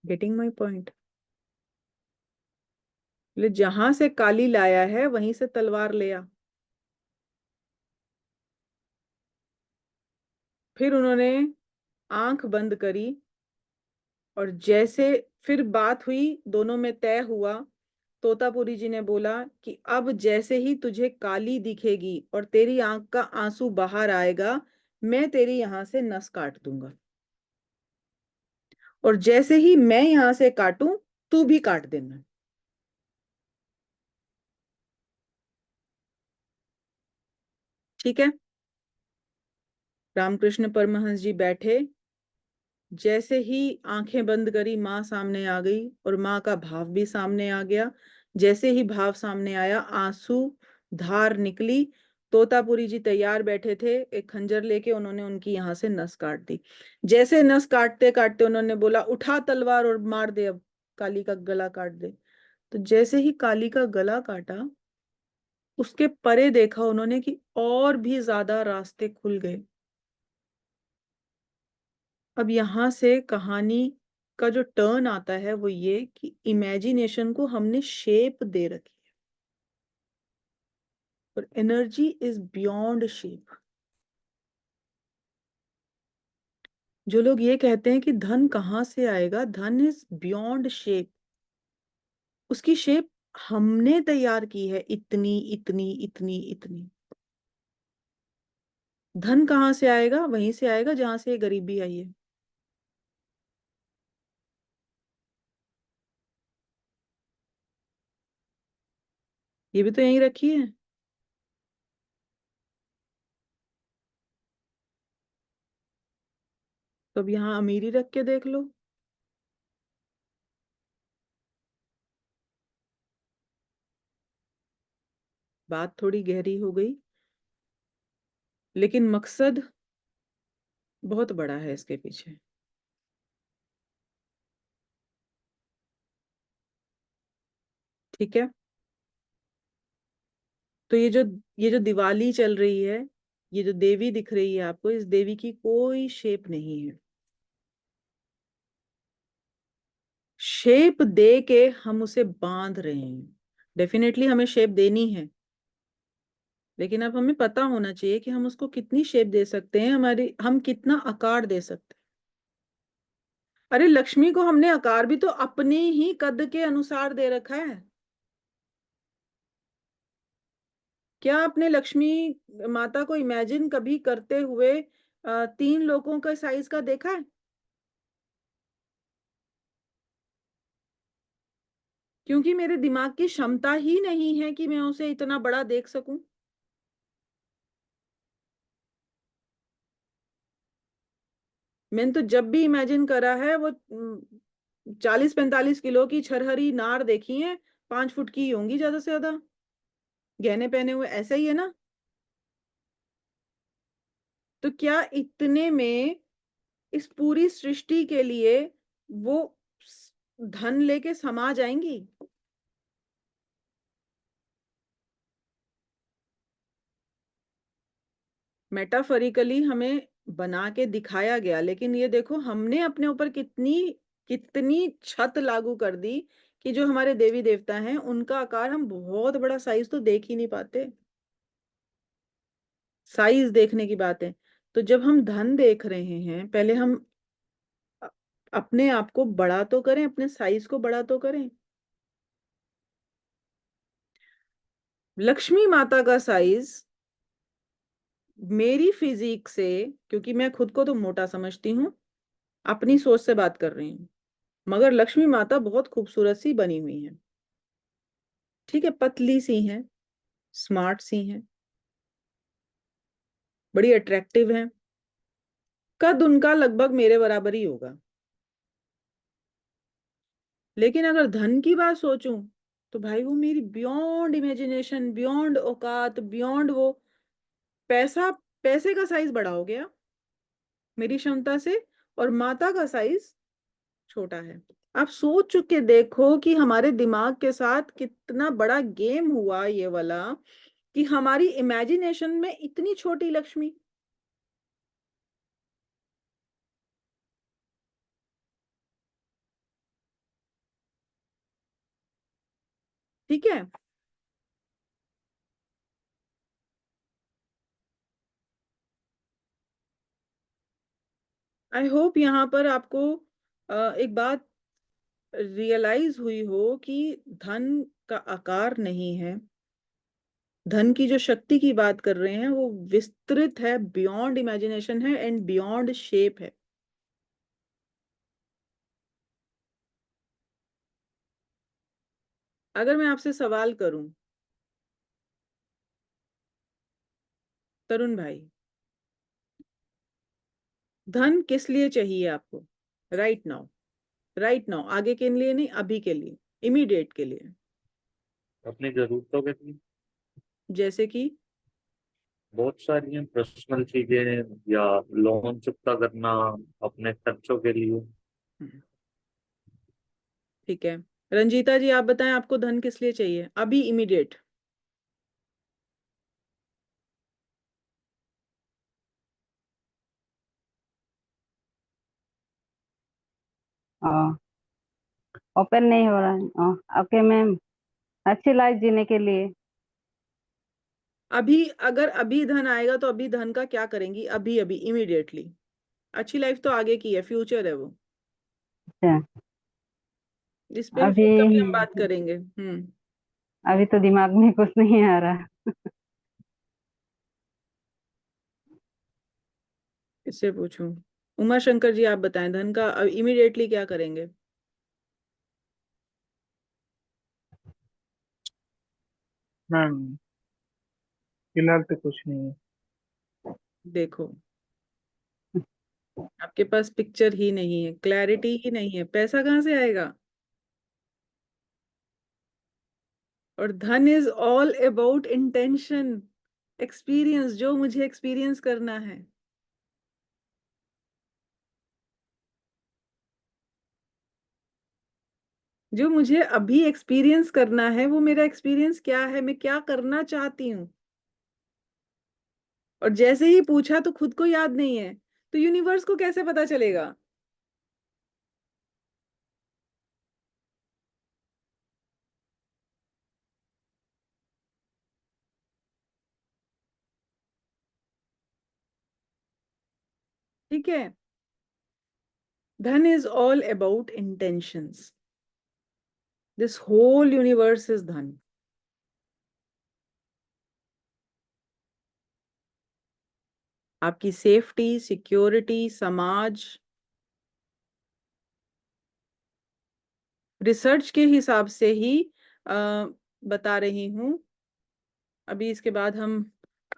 S1: Getting my point? बोले जहां से काली लाया है वहीं से तलवार ले आ। फिर उन्होंने आंख बंद करी और जैसे फिर बात हुई, दोनों में तय हुआ। तोतापुरी जी ने बोला कि अब जैसे ही तुझे काली दिखेगी और तेरी आंख का आंसू बाहर आएगा, मैं तेरी यहां से नस काट दूंगा, और जैसे ही मैं यहां से काटूं तू भी काट देना। ठीक है? रामकृष्ण परमहंस जी बैठे, जैसे ही आंखें बंद करी माँ सामने आ गई और माँ का भाव भी सामने आ गया। जैसे ही भाव सामने आया, आंसू धार निकली। तोतापुरी जी तैयार बैठे थे, एक खंजर लेके उन्होंने उनकी यहां से नस काट दी। जैसे नस काटते काटते उन्होंने बोला उठा तलवार और मार दे, अब काली का गला काट दे। तो जैसे ही काली का गला काटा, उसके परे देखा उन्होंने कि और भी ज्यादा रास्ते खुल गए। अब यहां से कहानी का जो टर्न आता है वो ये कि इमेजिनेशन को हमने शेप दे रखी है, और एनर्जी इज बियॉन्ड शेप। जो लोग ये कहते हैं कि धन कहाँ से आएगा, धन इज बियॉन्ड शेप। उसकी शेप हमने तैयार की है, इतनी इतनी इतनी इतनी। धन कहाँ से आएगा? वहीं से आएगा जहां से गरीबी आई है। ये भी तो यहीं रखी है। तो अब यहाँ अमीरी रख के देख लो। बात थोड़ी गहरी हो गई, लेकिन मकसद बहुत बड़ा है इसके पीछे। ठीक है? तो ये जो दिवाली चल रही है, ये जो देवी दिख रही है आपको, इस देवी की कोई शेप नहीं है। शेप दे के हम उसे बांध रहे हैं। डेफिनेटली हमें शेप देनी है, लेकिन अब हमें पता होना चाहिए कि हम उसको कितनी शेप दे सकते हैं, हमारी हम कितना आकार दे सकते हैं। अरे लक्ष्मी को हमने आकार भी तो अपने ही कद के अनुसार दे रखा है। क्या आपने लक्ष्मी माता को इमेजिन कभी करते हुए 3 लोगों का साइज का देखा है? क्योंकि मेरे दिमाग की क्षमता ही नहीं है कि मैं उसे इतना बड़ा देख सकूं। मैंने तो जब भी इमेजिन करा है वो 40-45 किलो की छरहरी नार देखी है, 5 फुट की ही होंगी ज्यादा से ज्यादा, गहने पहने हुए, ऐसा ही है ना? तो क्या इतने में इस पूरी सृष्टि के लिए वो धन लेके समा जाएंगी? मेटाफरिकली हमें बना के दिखाया गया, लेकिन ये देखो हमने अपने ऊपर कितनी कितनी छत लागू कर दी कि जो हमारे देवी देवता हैं उनका आकार हम बहुत बड़ा साइज तो देख ही नहीं पाते। साइज देखने की बात है। तो जब हम धन देख रहे हैं, पहले हम अ- अपने आप को बड़ा तो करें, अपने साइज को बड़ा तो करें। लक्ष्मी माता का साइज मेरी फिजिक से, क्योंकि मैं खुद को तो मोटा समझती हूँ, अपनी सोच से बात कर रही हूँ, मगर लक्ष्मी माता बहुत खूबसूरत सी बनी हुई है। ठीक है, पतली सी हैं, स्मार्ट सी हैं, बड़ी अट्रैक्टिव हैं। कद उनका लगभग मेरे बराबर ही होगा। लेकिन अगर धन की बात सोचूं, तो भाई वो मेरी बियॉन्ड इमेजिनेशन, बियॉन्ड औकात, बियॉन्ड वो पैसा, पैसे का साइज बड़ा हो गया मेरी क्षमता से, और माता का साइज छोटा है। आप सोच चुके देखो कि हमारे दिमाग के साथ कितना बड़ा गेम हुआ ये वाला, कि हमारी इमेजिनेशन में इतनी छोटी लक्ष्मी। ठीक है। आई होप यहाँ पर आपको एक बात रियलाइज हुई हो कि धन का आकार नहीं है, धन की जो शक्ति की बात कर रहे हैं वो विस्तृत है, बियॉन्ड इमेजिनेशन है एंड बियॉन्ड शेप है। अगर मैं आपसे सवाल करूं, तरुण भाई, धन किस लिए चाहिए आपको? राइट नाउ, राइट नाउ, आगे के लिए नहीं, अभी के लिए, इमीडिएट के लिए।
S3: अपनी जरूरतों के लिए।
S1: जैसे कि?
S3: बहुत सारी हैं, पर्सनल चीजें या लोन चुकता करना, अपने खर्चों के लिए।
S1: हम्म, ठीक है। रंजीता जी, आप बताएं आपको धन किस लिए चाहिए अभी, इमीडिएट?
S4: ओपन नहीं हो रहा है। ओके मैम, अच्छी लाइफ जीने के लिए।
S1: अभी, अगर अभी धन आएगा तो अभी धन का क्या करेंगी? अभी अभी इमीडिएटली। अच्छी लाइफ तो आगे की है, फ्यूचर है वो।
S4: अच्छा,
S1: इस पे
S4: अभी
S1: फिर कभी हम बात करेंगे।
S4: अभी तो दिमाग में कुछ नहीं आ रहा।
S1: इससे पूछूं? उमा शंकर जी, आप बताएं धन का इमीडिएटली क्या करेंगे?
S5: मैम फिलहाल तो कुछ नहीं है।
S1: देखो, आपके पास पिक्चर ही नहीं है, क्लैरिटी ही नहीं है, पैसा कहाँ से आएगा? और धन is all about intention, experience, जो मुझे एक्सपीरियंस करना है। जो मुझे अभी एक्सपीरियंस करना है, वो मेरा एक्सपीरियंस क्या है, मैं क्या करना चाहती हूँ। और जैसे ही पूछा तो खुद को याद नहीं है, तो यूनिवर्स को कैसे पता चलेगा? ठीक है। धन is all about intentions, this whole universe is धन। आपकी सेफ्टी, सिक्योरिटी, समाज, रिसर्च के हिसाब से ही बता रही हूँ। अभी इसके बाद हम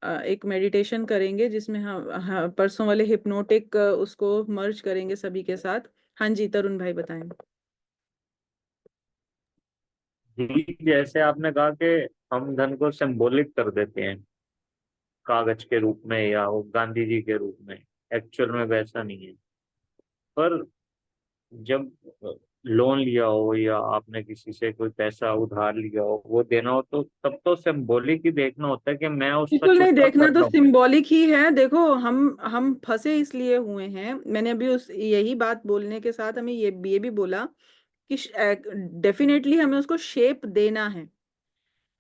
S1: एक मेडिटेशन करेंगे जिसमें हम परसों वाले हिप्नोटिक उसको मर्ज करेंगे सभी के साथ। हाँ जी, तरुण भाई बताएं।
S3: जी, जैसे आपने कहा कि हम धन को सिंबॉलिक कर देते हैं कागज के रूप में या वो गांधी जी के रूप में। एक्चुअल में वैसा नहीं है। पर जब लोन लिया हो या आपने किसी से कोई पैसा उधार लिया हो, वो देना हो, तो तब तो सिंबॉलिक ही देखना होता है कि मैं उसका
S1: बिल्कुल नहीं,
S3: चुकता
S1: देखना
S3: कर
S1: तो
S3: रहा हूँ।
S1: सिंबॉलिक ही है। देखो, हम फंसे इसलिए हुए हैं, मैंने अभी उस यही बात बोलने के साथ हमें ये भी बोला कि डेफिनेटली हमें उसको शेप देना है,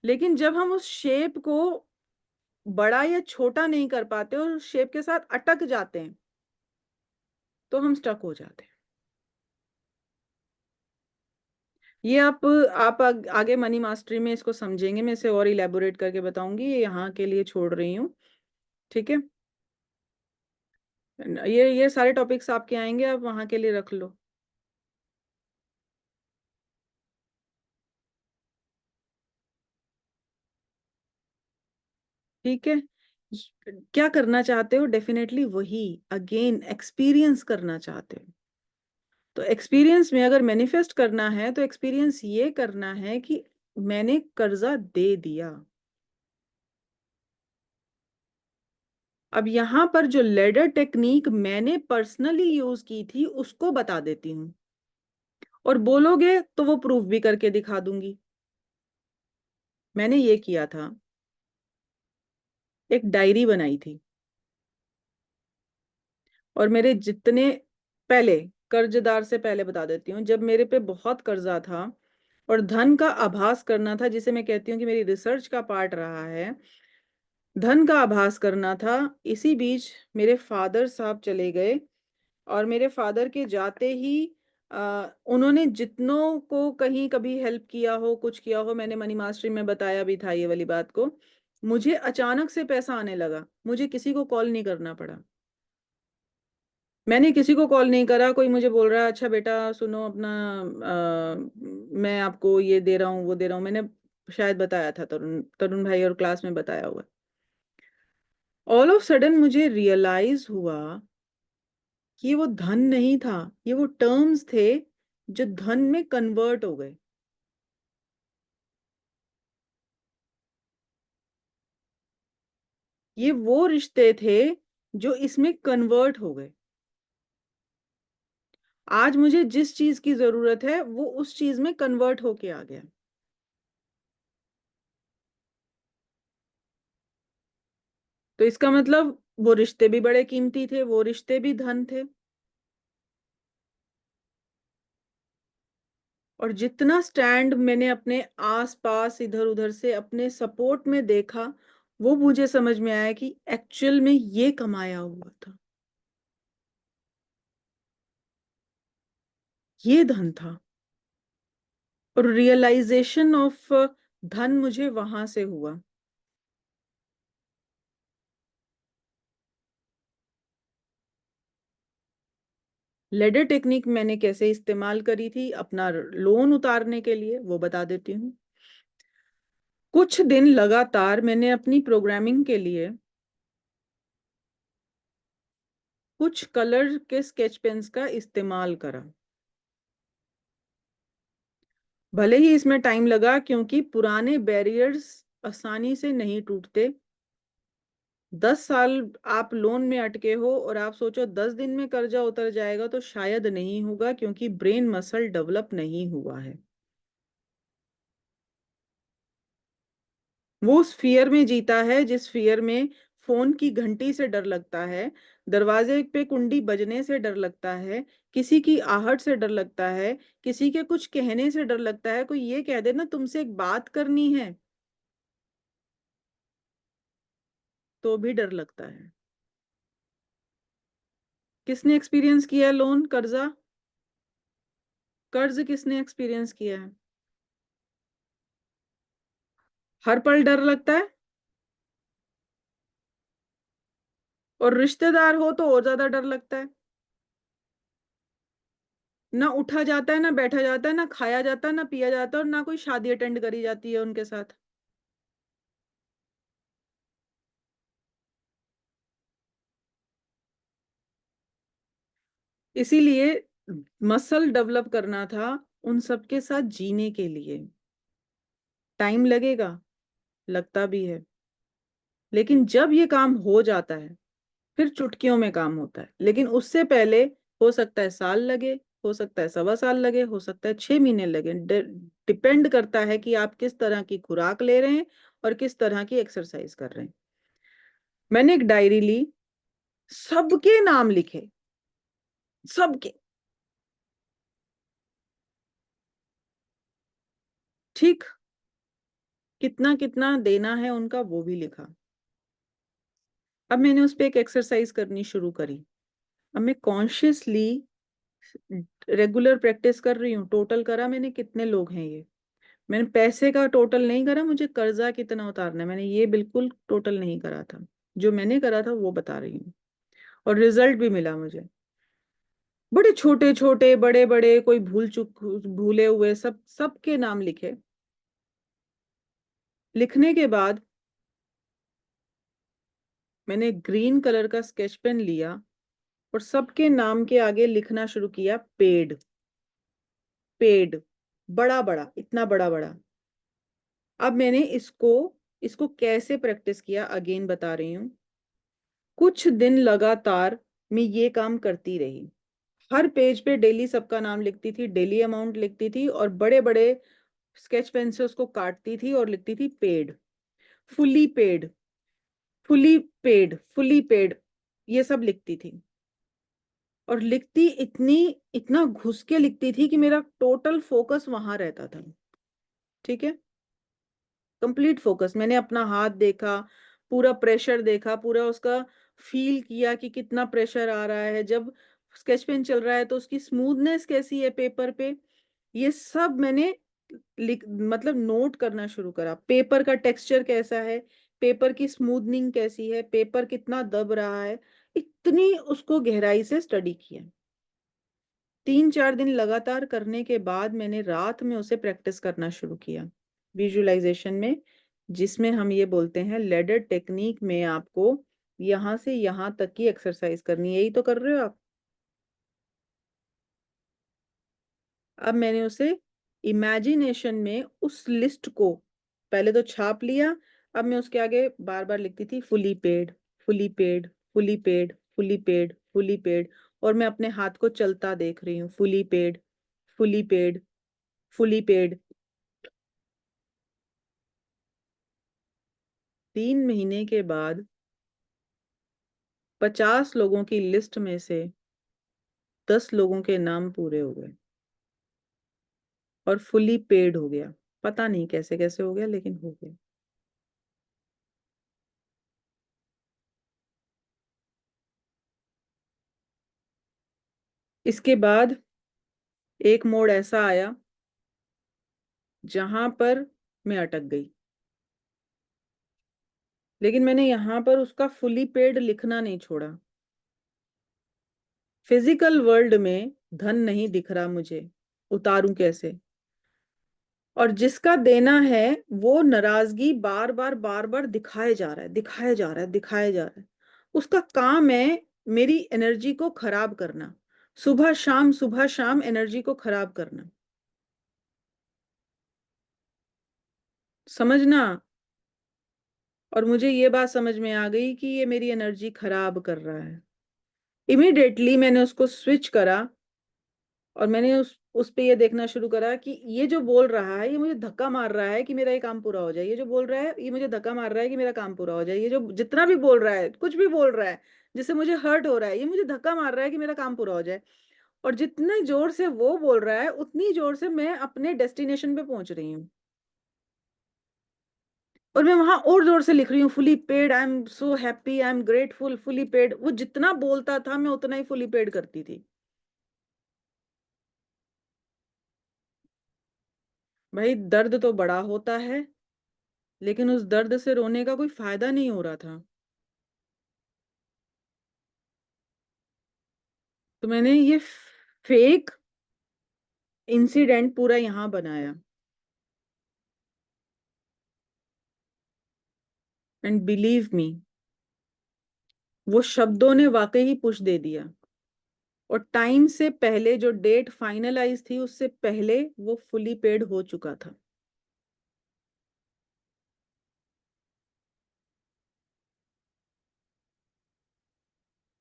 S1: लेकिन जब हम उस शेप को बड़ा या छोटा नहीं कर पाते और उस शेप के साथ अटक जाते हैं, तो हम स्टक हो जाते हैं। ये आप आगे मनी मास्टरी में इसको समझेंगे, मैं इसे और इलेबोरेट करके बताऊंगी, ये यहाँ के लिए छोड़ रही हूँ। ठीक है, ये सारे टॉपिक्स आपके आएंगे, आप वहां के लिए रख लो। ठीक है, क्या करना चाहते हो? डेफिनेटली वही, अगेन एक्सपीरियंस करना चाहते हो। तो एक्सपीरियंस में अगर मैनिफेस्ट करना है तो एक्सपीरियंस ये करना है कि मैंने कर्जा दे दिया। अब यहां पर जो लेडर टेक्निक मैंने पर्सनली यूज की थी उसको बता देती हूँ, और बोलोगे तो वो प्रूफ भी करके दिखा दूंगी। मैंने ये किया था, एक डायरी बनाई थी, और मेरे जितने, पहले कर्जदार से पहले बता देती हूँ, जब मेरे पे बहुत कर्जा था और धन का आभास करना था, जिसे मैं कहती हूँ कि मेरी रिसर्च का पार्ट रहा है, धन का आभास करना था, इसी बीच मेरे फादर साहब चले गए। और मेरे फादर के जाते ही उन्होंने जितनों को कहीं कभी हेल्प किया हो, कुछ किया हो, मैंने मनी मास्टरी में बताया भी था ये वाली बात को, मुझे अचानक से पैसा आने लगा, मुझे किसी को कॉल नहीं करना पड़ा। मैंने किसी को कॉल नहीं करा, कोई मुझे बोल रहा है अच्छा बेटा सुनो अपना, मैं आपको ये दे रहा हूँ वो दे रहा हूँ, मैंने शायद बताया था, तरुण तरुण भाई और क्लास में बताया हुआ। ऑल ऑफ सडन मुझे रियलाइज हुआ कि ये वो धन नहीं था, ये वो टर्म्स थे जो धन में कन्वर्ट हो गए। ये वो रिश्ते थे जो इसमें कन्वर्ट हो गए। आज मुझे जिस चीज की जरूरत है वो उस चीज में कन्वर्ट होके आ गया। तो इसका मतलब वो रिश्ते भी बड़े कीमती थे, वो रिश्ते भी धन थे। और जितना स्टैंड मैंने अपने आस पास इधर उधर से अपने सपोर्ट में देखा, वो मुझे समझ में आया कि एक्चुअल में ये कमाया हुआ था, ये धन था। और रियलाइजेशन ऑफ धन मुझे वहां से हुआ। लेडर टेक्निक मैंने कैसे इस्तेमाल करी थी अपना लोन उतारने के लिए, वो बता देती हूँ। कुछ दिन लगातार मैंने अपनी प्रोग्रामिंग के लिए कुछ कलर के स्केच पेन्स का इस्तेमाल करा। भले ही इसमें टाइम लगा, क्योंकि पुराने बैरियर्स आसानी से नहीं टूटते। 10 साल आप लोन में अटके हो और आप सोचो 10 दिन में कर्जा उतर जाएगा, तो शायद नहीं होगा, क्योंकि ब्रेन मसल डेवलप नहीं हुआ है। वो उस फियर में जीता है जिस फियर में फोन की घंटी से डर लगता है, दरवाजे पे कुंडी बजने से डर लगता है, किसी की आहट से डर लगता है, किसी के कुछ कहने से डर लगता है। कोई ये कह दे ना तुमसे एक बात करनी है, तो भी डर लगता है। किसने एक्सपीरियंस किया है लोन, कर्जा? कर्ज किसने एक्सपीरियंस किया है? हर पल डर लगता है। और रिश्तेदार हो तो और ज्यादा डर लगता है। ना उठा जाता है, ना बैठा जाता है, ना खाया जाता है, ना पिया जाता है, और ना कोई शादी अटेंड करी जाती है उनके साथ। इसीलिए मसल डेवलप करना था उन सबके साथ जीने के लिए। टाइम लगेगा, लगता भी है, लेकिन जब ये काम हो जाता है फिर चुटकियों में काम होता है। लेकिन उससे पहले हो सकता है साल लगे, हो सकता है 1.25 साल लगे, हो सकता है 6 महीने लगे। डिपेंड करता है कि आप किस तरह की खुराक ले रहे हैं और किस तरह की एक्सरसाइज कर रहे हैं। मैंने एक डायरी ली, सबके नाम लिखे, सबके, ठीक, कितना कितना देना है उनका वो भी लिखा। अब मैंने उस पर एक एक्सरसाइज करनी शुरू करी। अब मैं कॉन्शियसली रेगुलर प्रैक्टिस कर रही हूँ। टोटल करा मैंने कितने लोग हैं ये, मैंने पैसे का टोटल नहीं करा, मुझे कर्जा कितना उतारना है, मैंने ये बिल्कुल टोटल नहीं करा था। जो मैंने करा था वो बता रही हूँ, और रिजल्ट भी मिला मुझे। बड़े छोटे छोटे, बड़े बड़े, कोई भूल चुक, भूले हुए, सब सबके नाम लिखे। लिखने के बाद मैंने ग्रीन कलर का स्केच पेन लिया और सबके नाम के आगे लिखना शुरू किया, पेड। पेड, बड़ा बड़ा, इतना बड़ा बड़ा। अब मैंने इसको इसको कैसे प्रैक्टिस किया, अगेन बता रही हूँ। कुछ दिन लगातार मैं ये काम करती रही। हर पेज पे डेली सबका नाम लिखती थी, डेली अमाउंट लिखती थी, और बड़े बड़े स्केच पेन से उसको काटती थी और लिखती थी paid, fully paid, fully paid, fully paid, ये सब लिखती थी। और लिखती इतनी, इतना घुस के लिखती थी कि मेरा टोटल फोकस वहां रहता था। ठीक है, कंप्लीट फोकस। मैंने अपना हाथ देखा, पूरा प्रेशर देखा, पूरा उसका फील किया कि कितना प्रेशर आ रहा है, जब स्केच पेन चल रहा है तो उसकी स्मूथनेस कैसी है पेपर पे, ये सब मैंने मतलब नोट करना शुरू करा। पेपर का टेक्सचर कैसा है, पेपर की स्मूथनिंग कैसी है, पेपर कितना दब रहा है, इतनी उसको गहराई से स्टडी किया। 3-4 दिन लगातार करने के बाद मैंने रात में उसे प्रैक्टिस करना शुरू किया विजुअलाइजेशन में, जिसमें हम ये बोलते हैं लेडर टेक्निक में आपको यहां से यहां तक की एक्सरसाइज करनी है। यही तो कर रहे हो आप। अब मैंने उसे इमेजिनेशन में उस लिस्ट को पहले तो छाप लिया। अब मैं उसके आगे बार बार लिखती थी, fully paid, fully paid, fully paid, fully paid, fully paid. और मैं अपने हाथ को चलता देख रही हूँ, fully paid, fully paid, fully paid. 3 महीने के बाद 50 लोगों की लिस्ट में से 10 लोगों के नाम पूरे हो गए और फुली पेड हो गया। पता नहीं कैसे कैसे हो गया, लेकिन हो गया। इसके बाद एक मोड़ ऐसा आया जहां पर मैं अटक गई, लेकिन मैंने यहां पर उसका फुली पेड लिखना नहीं छोड़ा। फिजिकल वर्ल्ड में धन नहीं दिख रहा मुझे, उतारूं कैसे? और जिसका देना है वो नाराजगी बार बार बार बार दिखाए जा रहा है, दिखाया जा रहा है, दिखाया जा रहा है। उसका काम है मेरी एनर्जी को खराब करना, सुबह शाम एनर्जी को खराब करना। समझना। और मुझे ये बात समझ में आ गई कि ये मेरी एनर्जी खराब कर रहा है। इमीडिएटली मैंने उसको स्विच करा और मैंने उस पे ये देखना शुरू करा कि ये जो बोल रहा है ये मुझे धक्का मार रहा है कि मेरा ये काम पूरा हो जाए। ये जो बोल रहा है ये मुझे धक्का मार रहा है कि मेरा काम पूरा हो जाए। ये जो जितना भी बोल रहा है, कुछ भी बोल रहा है जिससे मुझे हर्ट हो रहा है, ये मुझे धक्का मार रहा है कि मेरा काम पूरा हो जाए। और जितने जोर से वो बोल रहा है उतनी जोर से मैं अपने डेस्टिनेशन पे पहुंच रही हूँ। और मैं वहां और जोर से लिख रही हूँ, fully paid, I am so happy, I am grateful, fully paid. वो जितना बोलता था मैं उतना ही फुली पेड करती थी। भाई दर्द तो बड़ा होता है, लेकिन उस दर्द से रोने का कोई फायदा नहीं हो रहा था। तो मैंने ये फेक इंसिडेंट पूरा यहां बनाया, एंड बिलीव मी, वो शब्दों ने वाकई ही पुश दे दिया। और टाइम से पहले, जो डेट फाइनलाइज थी उससे पहले वो फुली पेड हो चुका था।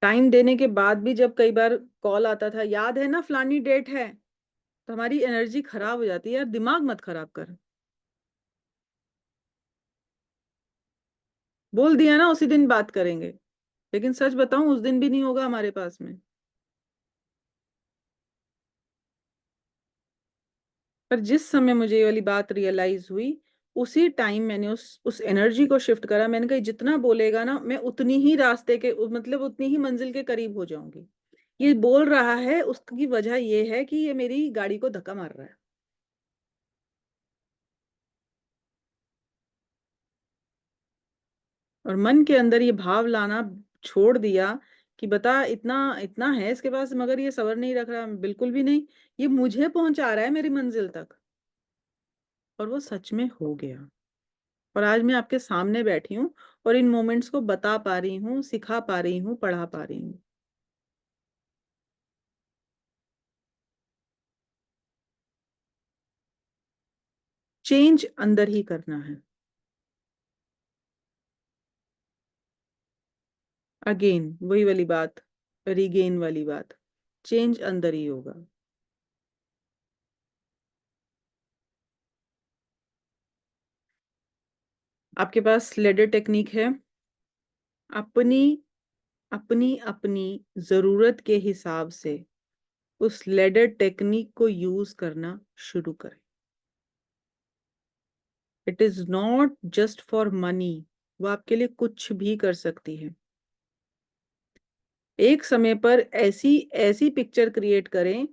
S1: टाइम देने के बाद भी जब कई बार कॉल आता था, याद है ना फलानी डेट है, तो हमारी एनर्जी खराब हो जाती है। यार दिमाग मत खराब कर। बोल दिया ना उसी दिन बात करेंगे, लेकिन सच बताऊं उस दिन भी नहीं होगा हमारे पास में। पर जिस समय मुझे ये वाली बात रियलाइज हुई, उसी टाइम मैंने उस एनर्जी को शिफ्ट करा। मैंने कहा जितना बोलेगा ना मैं उतनी ही रास्ते के, मतलब उतनी ही मंजिल के करीब हो जाऊंगी। ये बोल रहा है उसकी वजह ये है कि ये मेरी गाड़ी को धक्का मार रहा है। और मन के अंदर ये भाव लाना छोड़ दिया कि बता इतना इतना है इसके पास मगर ये सब्र नहीं रख रहा, बिल्कुल भी नहीं, ये मुझे पहुंचा रहा है मेरी मंजिल तक। और वो सच में हो गया। और आज मैं आपके सामने बैठी हूँ और इन मोमेंट्स को बता पा रही हूँ, सिखा पा रही हूँ, पढ़ा पा रही हूँ। चेंज अंदर ही करना है। अगेन वही वाली बात, रिगेन वाली बात, चेंज अंदर ही होगा। आपके पास लेडर टेक्निक है, अपनी अपनी अपनी जरूरत के हिसाब से उस लेडर टेक्निक को यूज करना शुरू करें। It is not just for money, वो आपके लिए कुछ भी कर सकती है। एक समय पर ऐसी ऐसी पिक्चर क्रिएट करें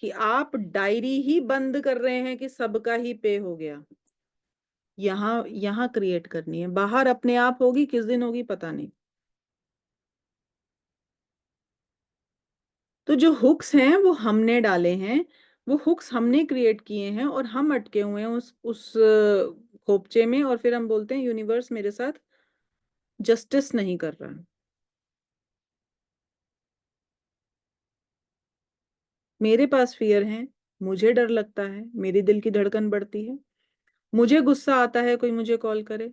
S1: कि आप डायरी ही बंद कर रहे हैं कि सबका ही पे हो गया। यहाँ यहाँ क्रिएट करनी है, बाहर अपने आप होगी, किस दिन होगी पता नहीं। तो जो हुक्स हैं वो हमने डाले हैं, वो हुक्स हमने क्रिएट किए हैं और हम अटके हुए हैं उस खोपचे में, और फिर हम बोलते हैं यूनिवर्स मेरे साथ जस्टिस नहीं कर रहा है। मेरे पास फियर है, मुझे डर लगता है, मेरी दिल की धड़कन बढ़ती है, मुझे गुस्सा आता है कोई मुझे कॉल करे,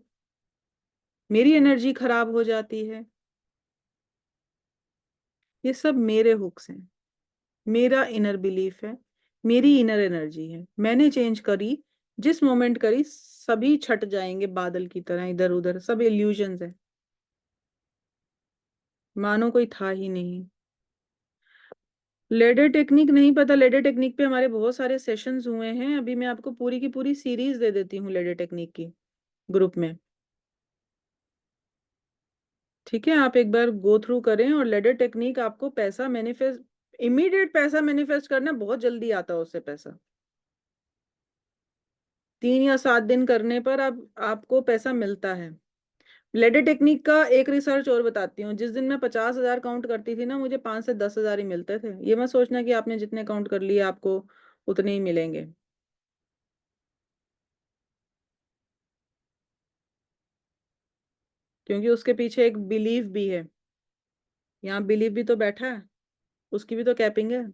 S1: मेरी एनर्जी खराब हो जाती है। ये सब मेरे हुक्स हैं, मेरा इनर बिलीफ है, मेरी इनर एनर्जी है। मैंने चेंज करी, जिस मोमेंट करी, सभी छट जाएंगे बादल की तरह इधर उधर, सब इल्यूजन्स है, मानो कोई था ही नहीं। लेडर टेक्निक नहीं पता? लेडर टेक्निक पे हमारे बहुत सारे सेशंस हुए हैं, अभी मैं आपको पूरी की पूरी सीरीज दे देती हूँ लेडर टेक्निक की ग्रुप में। ठीक है, आप एक बार गो थ्रू करें। और लेडर टेक्निक आपको पैसा मैनिफेस्ट, इमीडिएट पैसा मैनिफेस्ट करना, बहुत जल्दी आता है उससे पैसा। 3 या 7 दिन करने पर आपको पैसा मिलता है। लेडर टेक्निक का एक रिसर्च और बताती हूँ। जिस दिन मैं 50,000 काउंट करती थी ना, मुझे 5 से 10,000 ही मिलते थे। ये मत सोचना कि आपने जितने काउंट कर लिए आपको उतने ही मिलेंगे। क्योंकि उसके पीछे एक बिलीव भी है। यहाँ बिलीव भी तो बैठा है, उसकी भी तो कैपिंग है।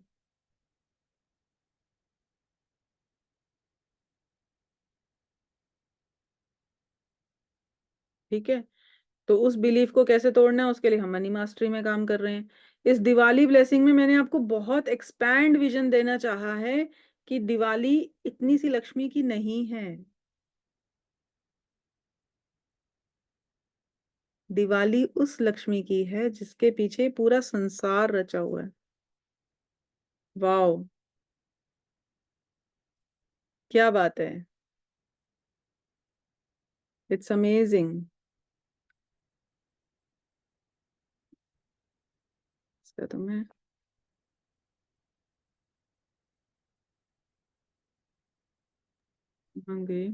S1: ठीक है, तो उस बिलीफ को कैसे तोड़ना है, उसके लिए हम मनी मास्टरी में काम कर रहे हैं। इस दिवाली ब्लेसिंग में मैंने आपको बहुत एक्सपैंड विजन देना चाहा है कि दिवाली इतनी सी लक्ष्मी की नहीं है। दिवाली उस लक्ष्मी की है जिसके पीछे पूरा संसार रचा हुआ है। वाओ, क्या बात है, इट्स अमेजिंग। इसका तो मैं कहाँ गई?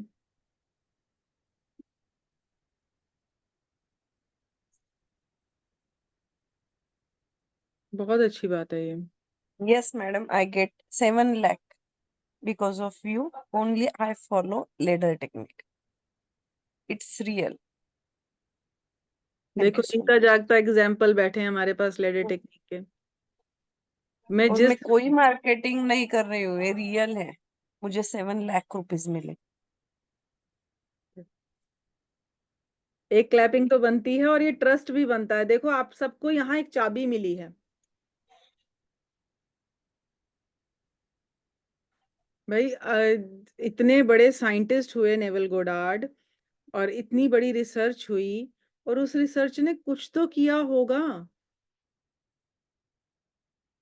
S1: बहुत अच्छी बात है ये।
S2: Yes, madam, I get 7 lakh because of you. Only I follow ladder technique. It's real. Thank
S1: देखो,
S2: you so
S1: जीता
S2: much.
S1: जागता एग्जाम्पल बैठे हैं हमारे पास लेडर टेक्निक के। मैं
S2: और
S1: जिस
S2: मैं कोई मार्केटिंग नहीं कर रही हूँ, ये रियल है। मुझे 7 लाख रुपीज मिले।
S1: एक क्लैपिंग तो बनती है और ये ट्रस्ट भी बनता है। देखो, आप सबको यहाँ एक चाबी मिली है भाई। इतने बड़े साइंटिस्ट हुए नेवल गोडार्ड, और इतनी बड़ी रिसर्च हुई, और उस रिसर्च ने कुछ तो किया होगा।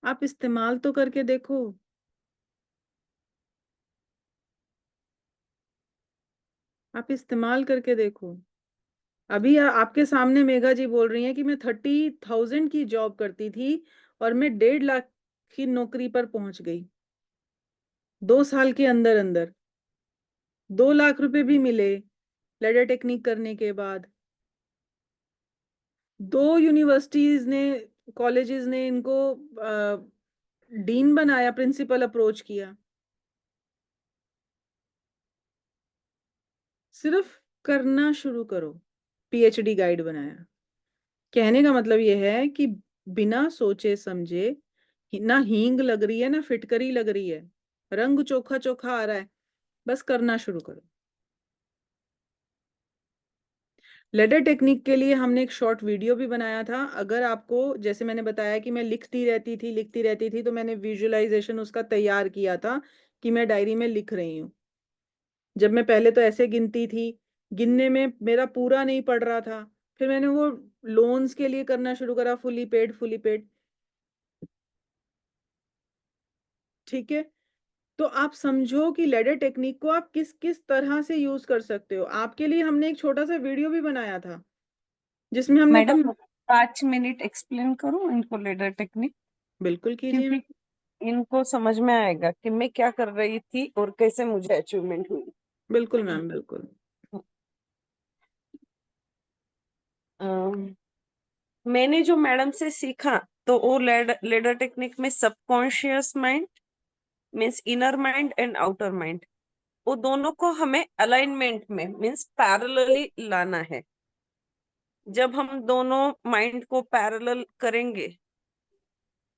S1: आप इस्तेमाल तो करके देखो। आप इस्तेमाल करके देखो। अभी आपके सामने मेघा जी बोल रही हैं कि मैं 30,000 की जॉब करती थी और मैं 1.5 लाख की नौकरी पर पहुंच गई 2 साल के अंदर अंदर। 2 लाख रुपए भी मिले लेडर टेक्निक करने के बाद। 2 यूनिवर्सिटीज ने, कॉलेजेस ने इनको डीन बनाया, प्रिंसिपल अप्रोच किया। सिर्फ करना शुरू करो। पीएचडी गाइड बनाया। कहने का मतलब यह है कि बिना सोचे समझे, ना हींग लग रही है ना फिटकरी लग रही है, रंग चोखा चोखा आ रहा है, बस करना शुरू करो। लेडर टेक्निक के लिए हमने एक शॉर्ट वीडियो भी बनाया था। अगर आपको, जैसे मैंने बताया कि मैं लिखती रहती थी, तो मैंने विजुअलाइजेशन उसका तैयार किया था कि मैं डायरी में लिख रही हूँ। जब मैं पहले तो ऐसे गिनती थी, गिनने में मेरा पूरा नहीं पड़ रहा था। फिर मैंने वो लोन्स के लिए करना शुरू करा, फुली पेड फुली पेड। ठीक है, तो आप समझो कि लेडर टेक्निक को आप किस किस तरह से यूज कर सकते हो। आपके लिए हमने एक छोटा सा वीडियो भी बनाया था जिसमें हमने
S2: मैडम 5 मिनट एक्सप्लेन करूं इनको लेडर टेक्निक,
S1: बिल्कुल कीजिए।
S2: क्योंकि इनको समझ में आएगा कि मैं क्या कर रही थी और कैसे मुझे अचीवमेंट हुई।
S1: बिल्कुल मैम, बिल्कुल।
S2: मैंने जो मैडम से सीखा, तो वो लेडर टेक्निक में subconscious mind means inner mind and outer mind, वो दोनों को हमें अलाइनमेंट में मीन्स पैरेलली लाना है। जब हम दोनों माइंड को पैरेलल करेंगे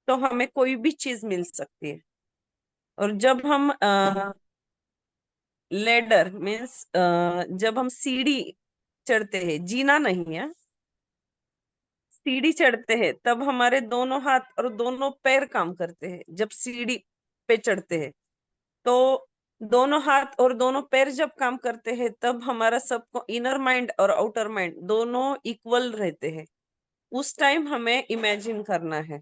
S2: तो हमें कोई भी चीज मिल सकती है। और जब हम लेडर मीन्स जब हम सीढ़ी चढ़ते हैं, जीना नहीं है, सीढ़ी चढ़ते हैं, तब हमारे दोनों हाथ और दोनों पैर काम करते हैं। जब सीढ़ी पे चढ़ते हैं तो दोनों हाथ और दोनों पैर जब काम करते हैं, तब हमारा सबको इनर माइंड और आउटर माइंड दोनों इक्वल रहते हैं। उस टाइम हमें इमेजिन करना है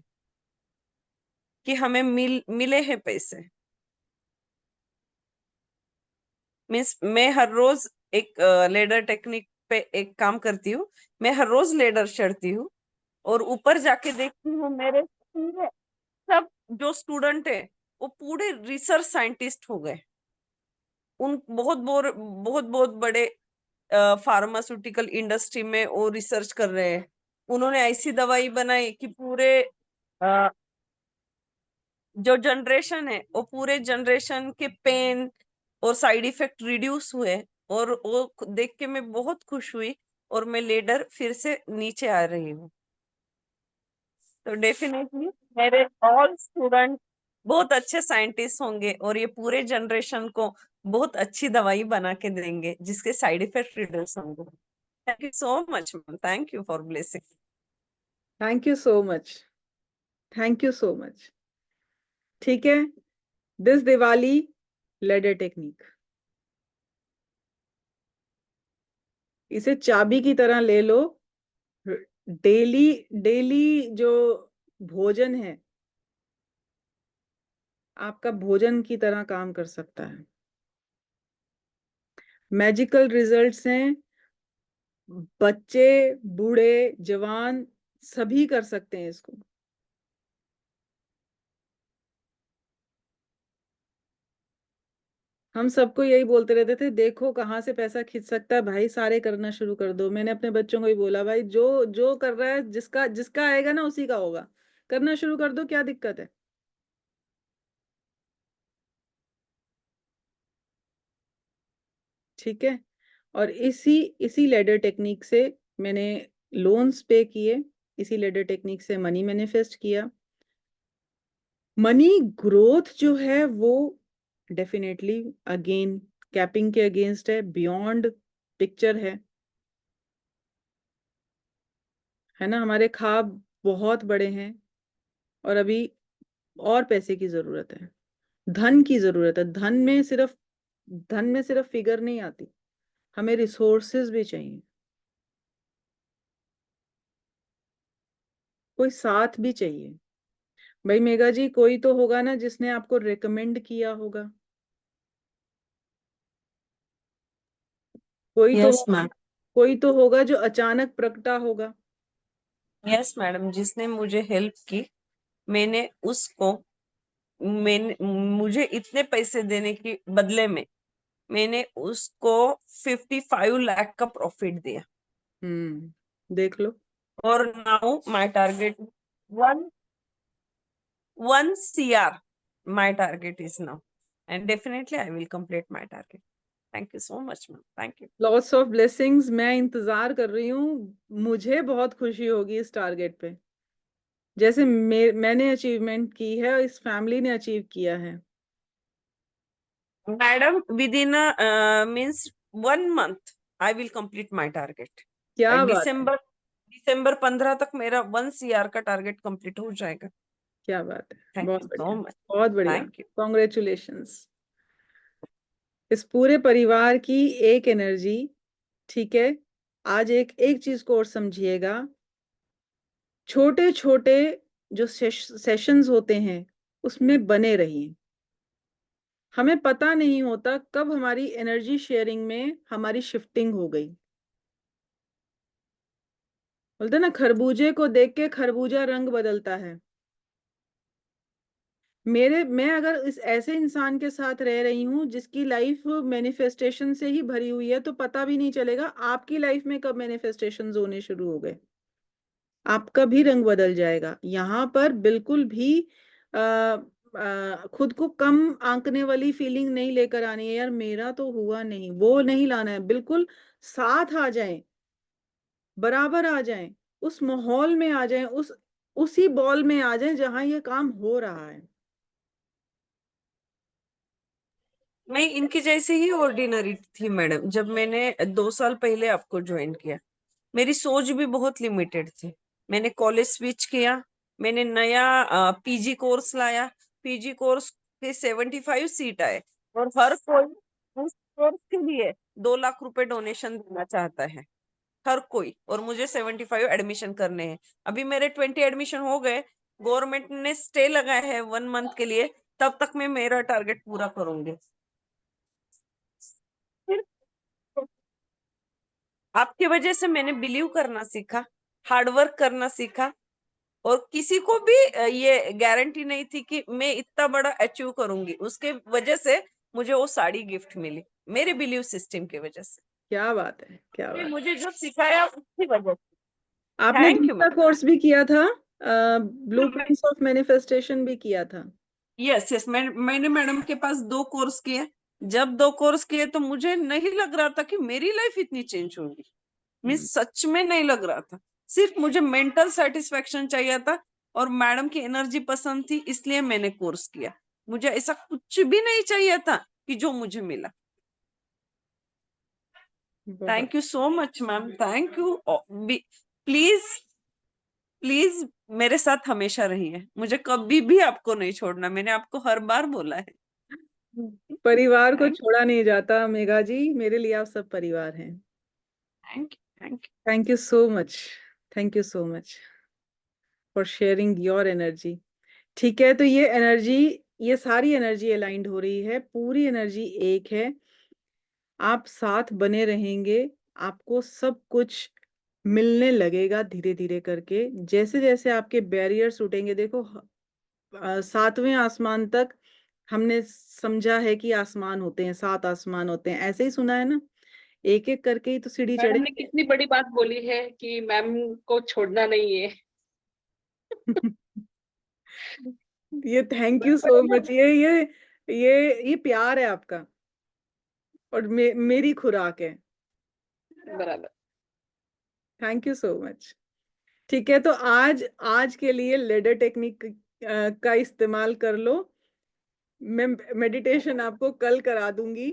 S2: कि हमें मिले हैं पैसे। मीन्स मैं हर रोज एक लेडर टेक्निक पे एक काम करती हूँ। मैं हर रोज लेडर चढ़ती हूँ और ऊपर जाके देखती हूँ मेरे पूरे सब जो स्टूडेंट है वो पूरे रिसर्च साइंटिस्ट हो गए। उन बहुत बहुत बड़े फार्मास्यूटिकल इंडस्ट्री में वो रिसर्च कर रहे हैं। उन्होंने ऐसी दवाई बनाई कि पूरे अ, जो जनरेशन है वो पूरे जनरेशन के पेन और साइड इफेक्ट रिड्यूस हुए। और वो देख के मैं बहुत खुश हुई और मैं लेडर फिर से नीचे आ रही हूँ। तो डेफिनेटली मेरे ऑल स्टूडेंट बहुत अच्छे साइंटिस्ट होंगे और ये पूरे जनरेशन को बहुत अच्छी दवाई बना के देंगे जिसके साइड इफेक्ट रिड्यूस होंगे। Thank you so much ma'am, thank you for blessing.
S1: Thank you so much, thank you so much. ठीक है, दिस दिवाली लेडर टेक्निक, इसे चाबी की तरह ले लो। डेली डेली जो भोजन है, आपका भोजन की तरह काम कर सकता है। मैजिकल रिजल्ट्स हैं, बच्चे बूढ़े जवान सभी कर सकते हैं इसको। हम सबको यही बोलते रहते थे, देखो कहाँ से पैसा खींच सकता है भाई, सारे करना शुरू कर दो। मैंने अपने बच्चों को ही बोला, भाई जो जो कर रहा है, जिसका जिसका आएगा ना उसी का होगा, करना शुरू कर दो, क्या दिक्कत है। ठीक है, और इसी इसी लेडर टेक्निक से मैंने लोन्स पे किए, इसी लेडर टेक्निक से मनी मैनिफेस्ट किया। मनी ग्रोथ जो है वो डेफिनेटली अगेन कैपिंग के अगेंस्ट है, बियॉन्ड पिक्चर है ना। हमारे ख्वाब बहुत बड़े हैं और अभी और पैसे की जरूरत है, धन की जरूरत है। धन में सिर्फ फिगर नहीं आती, हमें रिसोर्सेज भी चाहिए, कोई साथ भी चाहिए। भाई मेगा जी, कोई तो होगा ना जिसने आपको रेकमेंड किया होगा, कोई तो
S2: यस मैम,
S1: कोई तो होगा जो अचानक प्रकटा होगा।
S2: यस मैडम, जिसने मुझे हेल्प की, मैंने उसको मैंने मुझे इतने पैसे देने के बदले में मैंने उसको 55 लाख का प्रॉफिट दिया।
S1: देख लो।
S2: और now my target one CR. My target is now, and definitely I will complete my target. Thank you so much, ma'am. Thank you.
S1: Lots of blessings. मैं इंतजार कर रही हूँ, मुझे बहुत खुशी होगी इस टारगेट पे, जैसे मैंने अचीवमेंट की है और इस फैमिली ने अचीव किया है।
S2: Madam, within means 1 month, I will complete my target.
S1: क्या बात है,
S2: दिसंबर 15 तक मेरा 1 CR का टारगेट कंप्लीट हो जाएगा।
S1: क्या बात है,
S2: थैंक
S1: बहुत
S2: यू सो
S1: बढ़िया,
S2: मच।
S1: बहुत बढ़िया,
S2: थैंक यू।
S1: कॉन्ग्रेचुलेशंस। इस पूरे परिवार की एक एनर्जी, ठीक है। आज एक एक चीज को और समझिएगा, छोटे छोटे जो सेशंस होते हैं उसमें बने रहिए। हमें पता नहीं होता कब हमारी एनर्जी शेयरिंग में हमारी शिफ्टिंग हो गई। बोलते ना, खरबूजे को देख के खरबूजा रंग बदलता है। मैं अगर इस ऐसे इंसान के साथ रह रही हूँ जिसकी लाइफ मैनिफेस्टेशन से ही भरी हुई है, तो पता भी नहीं चलेगा आपकी लाइफ में कब मैनिफेस्टेशंस होने शुरू हो गए। आपका भी रंग बदल जाएगा। यहाँ पर बिल्कुल भी खुद को कम आंकने वाली फीलिंग नहीं लेकर आनी है, यार मेरा तो हुआ नहीं, वो नहीं लाना है। बिल्कुल साथ आ जाएं, बराबर आ जाएं, उस माहौल में आ जाएं, उसी बॉल में आ जाएं जहां ये काम हो रहा है।
S2: मैं इनकी जैसे ही ऑर्डिनरी थी मैडम, जब मैंने 2 साल पहले आपको ज्वाइन किया। मेरी सोच भी बहुत लिमिटेड थी। मैंने कॉलेज स्विच किया, मैंने नया पीजी कोर्स लाया। पीजी कोर्स के 75 सीट आए, और हर कोई उस कोर्स के लिए 2 लाख रुपए डोनेशन देना चाहता है, हर कोई। और मुझे 75 एडमिशन करने हैं। अभी मेरे 20 एडमिशन हो गए। गवर्नमेंट ने स्टे लगाया है 1 मंथ के लिए, तब तक मैं मेरा टारगेट पूरा करूंगी। फिर आपकी वजह से मैंने बिलीव करना सीखा, हार्ड वर्क करना सीखा। और किसी को भी ये गारंटी नहीं थी कि मैं इतना बड़ा अचीव करूंगी। उसके वजह से मुझे वो साड़ी गिफ्ट मिली, मेरे बिलीव सिस्टम की वजह से।
S1: क्या बात है, क्या बात।
S2: मुझे जो सिखाया उसकी वजह से।
S1: आपने
S2: थैंक यू
S1: दूसरा
S2: मैम।
S1: कोर्स भी किया था, ब्लूप्रिंट्स ऑफ मैनिफेस्टेशन भी किया था।
S2: यस यस, मैंने मैडम के पास 2 कोर्स किए। जब 2 कोर्स किए तो मुझे नहीं लग रहा था कि मेरी लाइफ इतनी चेंज होगी। मैं सच में नहीं लग रहा था। सिर्फ मुझे मेंटल सेटिस्फेक्शन चाहिए था, और मैडम की एनर्जी पसंद थी, इसलिए मैंने कोर्स किया। मुझे ऐसा कुछ भी नहीं चाहिए था कि जो मुझे मिला।
S1: बहुत
S2: thank you so much ma'am, thank you. Please please मेरे साथ हमेशा रहिए, मुझे कभी भी आपको नहीं छोड़ना। मैंने आपको हर बार बोला है।
S1: परिवार को
S2: थैंक
S1: छोड़ा नहीं जाता मेघा जी, मेरे लिए आप सब परिवार हैं।
S2: Thank thank
S1: thank you so much, thank you so much for sharing your energy. ठीक है, तो ये एनर्जी, ये सारी एनर्जी अलाइंड हो रही है, पूरी एनर्जी एक है। आप साथ बने रहेंगे, आपको सब कुछ मिलने लगेगा धीरे धीरे करके। जैसे जैसे आपके बैरियर्स उठेंगे, देखो 7वें आसमान तक हमने समझा है कि आसमान होते हैं, 7 आसमान होते हैं, ऐसे ही सुना है ना। एक एक करके ही तो सीढ़ी
S6: मैडम ने
S1: चढ़ेंगे।
S6: कितनी बड़ी बात बोली है कि मैम को छोड़ना नहीं है।
S1: ये थैंक यू सो मच, ये प्यार है आपका, और मेरी खुराक है।
S6: बराबर।
S1: Thank you so much. ठीक है, तो आज आज के लिए लेडर टेक्निक का इस्तेमाल कर लो। मैं मेडिटेशन आपको कल करा दूंगी,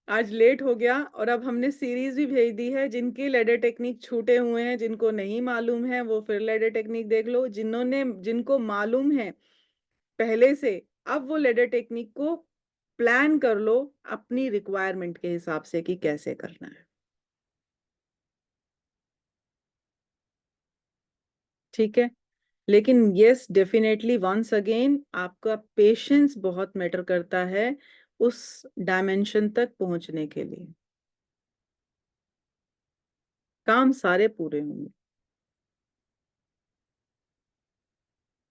S1: आज लेट हो गया। और अब हमने सीरीज भी भेज दी है। जिनकी लेडर टेक्निक छूटे हुए हैं, जिनको नहीं मालूम है, वो फिर लेडर टेक्निक देख लो। जिनको मालूम है पहले से, अब वो लेडर टेक्निक को प्लान कर लो अपनी रिक्वायरमेंट के हिसाब से कि कैसे करना है। ठीक है, लेकिन यस, डेफिनेटली वंस अगेन आपका पेशेंस बहुत मैटर करता है उस डायमेंशन तक पहुंचने के लिए। काम सारे पूरे होंगे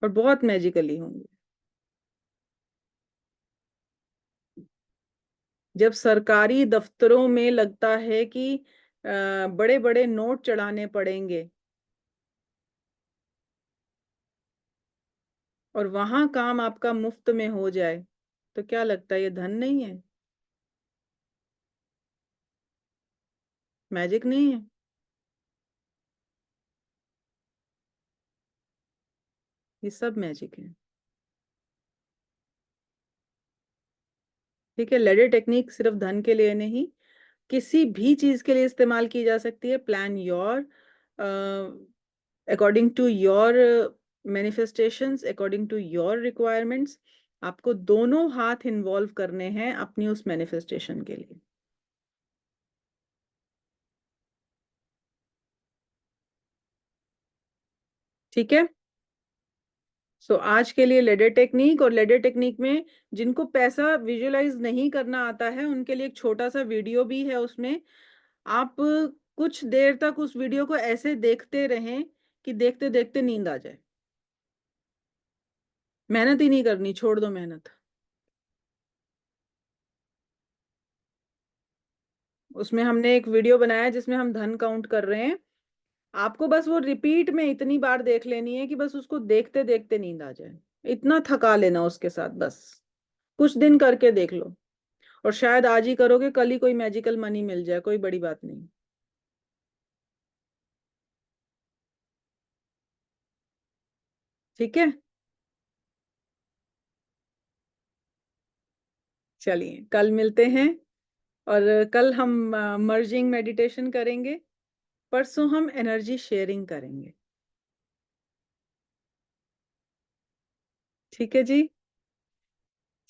S1: और बहुत मैजिकली होंगे। जब सरकारी दफ्तरों में लगता है कि बड़े बड़े नोट चढ़ाने पड़ेंगे, और वहां काम आपका मुफ्त में हो जाए, तो क्या लगता है ये धन नहीं है? मैजिक नहीं है? ये सब मैजिक है। ठीक है, लेडर टेक्निक सिर्फ धन के लिए नहीं, किसी भी चीज के लिए इस्तेमाल की जा सकती है। Plan your according to your manifestations, according to your requirements. आपको दोनों हाथ इन्वॉल्व करने हैं अपनी उस मैनिफेस्टेशन के लिए। ठीक है, सो आज के लिए लेडर टेक्निक। और लेडर टेक्निक में जिनको पैसा विजुअलाइज नहीं करना आता है उनके लिए एक छोटा सा वीडियो भी है। उसमें आप कुछ देर तक उस वीडियो को ऐसे देखते रहें कि देखते देखते नींद आ जाए। मेहनत ही नहीं करनी, छोड़ दो मेहनत। उसमें हमने एक वीडियो बनाया जिसमें हम धन काउंट कर रहे हैं। आपको बस वो रिपीट में इतनी बार देख लेनी है कि बस उसको देखते देखते नींद आ जाए। इतना थका लेना उसके साथ, बस कुछ दिन करके देख लो। और शायद आज ही करोगे, कल ही कोई मैजिकल मनी मिल जाए, कोई बड़ी बात नहीं। ठीक है, चलिए कल मिलते हैं। और कल हम मर्जिंग मेडिटेशन करेंगे, परसों हम एनर्जी शेयरिंग करेंगे। ठीक है जी,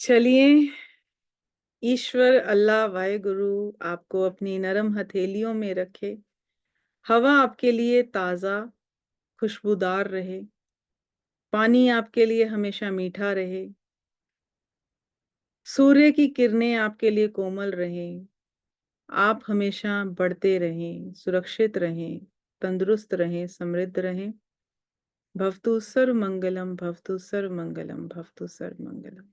S1: चलिए। ईश्वर अल्लाह वाहेगुरु आपको अपनी नरम हथेलियों में रखे, हवा आपके लिए ताज़ा खुशबूदार रहे, पानी आपके लिए हमेशा मीठा रहे, सूर्य की किरणें आपके लिए कोमल रहें, आप हमेशा बढ़ते रहें, सुरक्षित रहें, तंदुरुस्त रहें, समृद्ध रहें। भवतु सर्वमंगलम, भवतु सर्वमंगलम, भवतु सर्वमंगलम।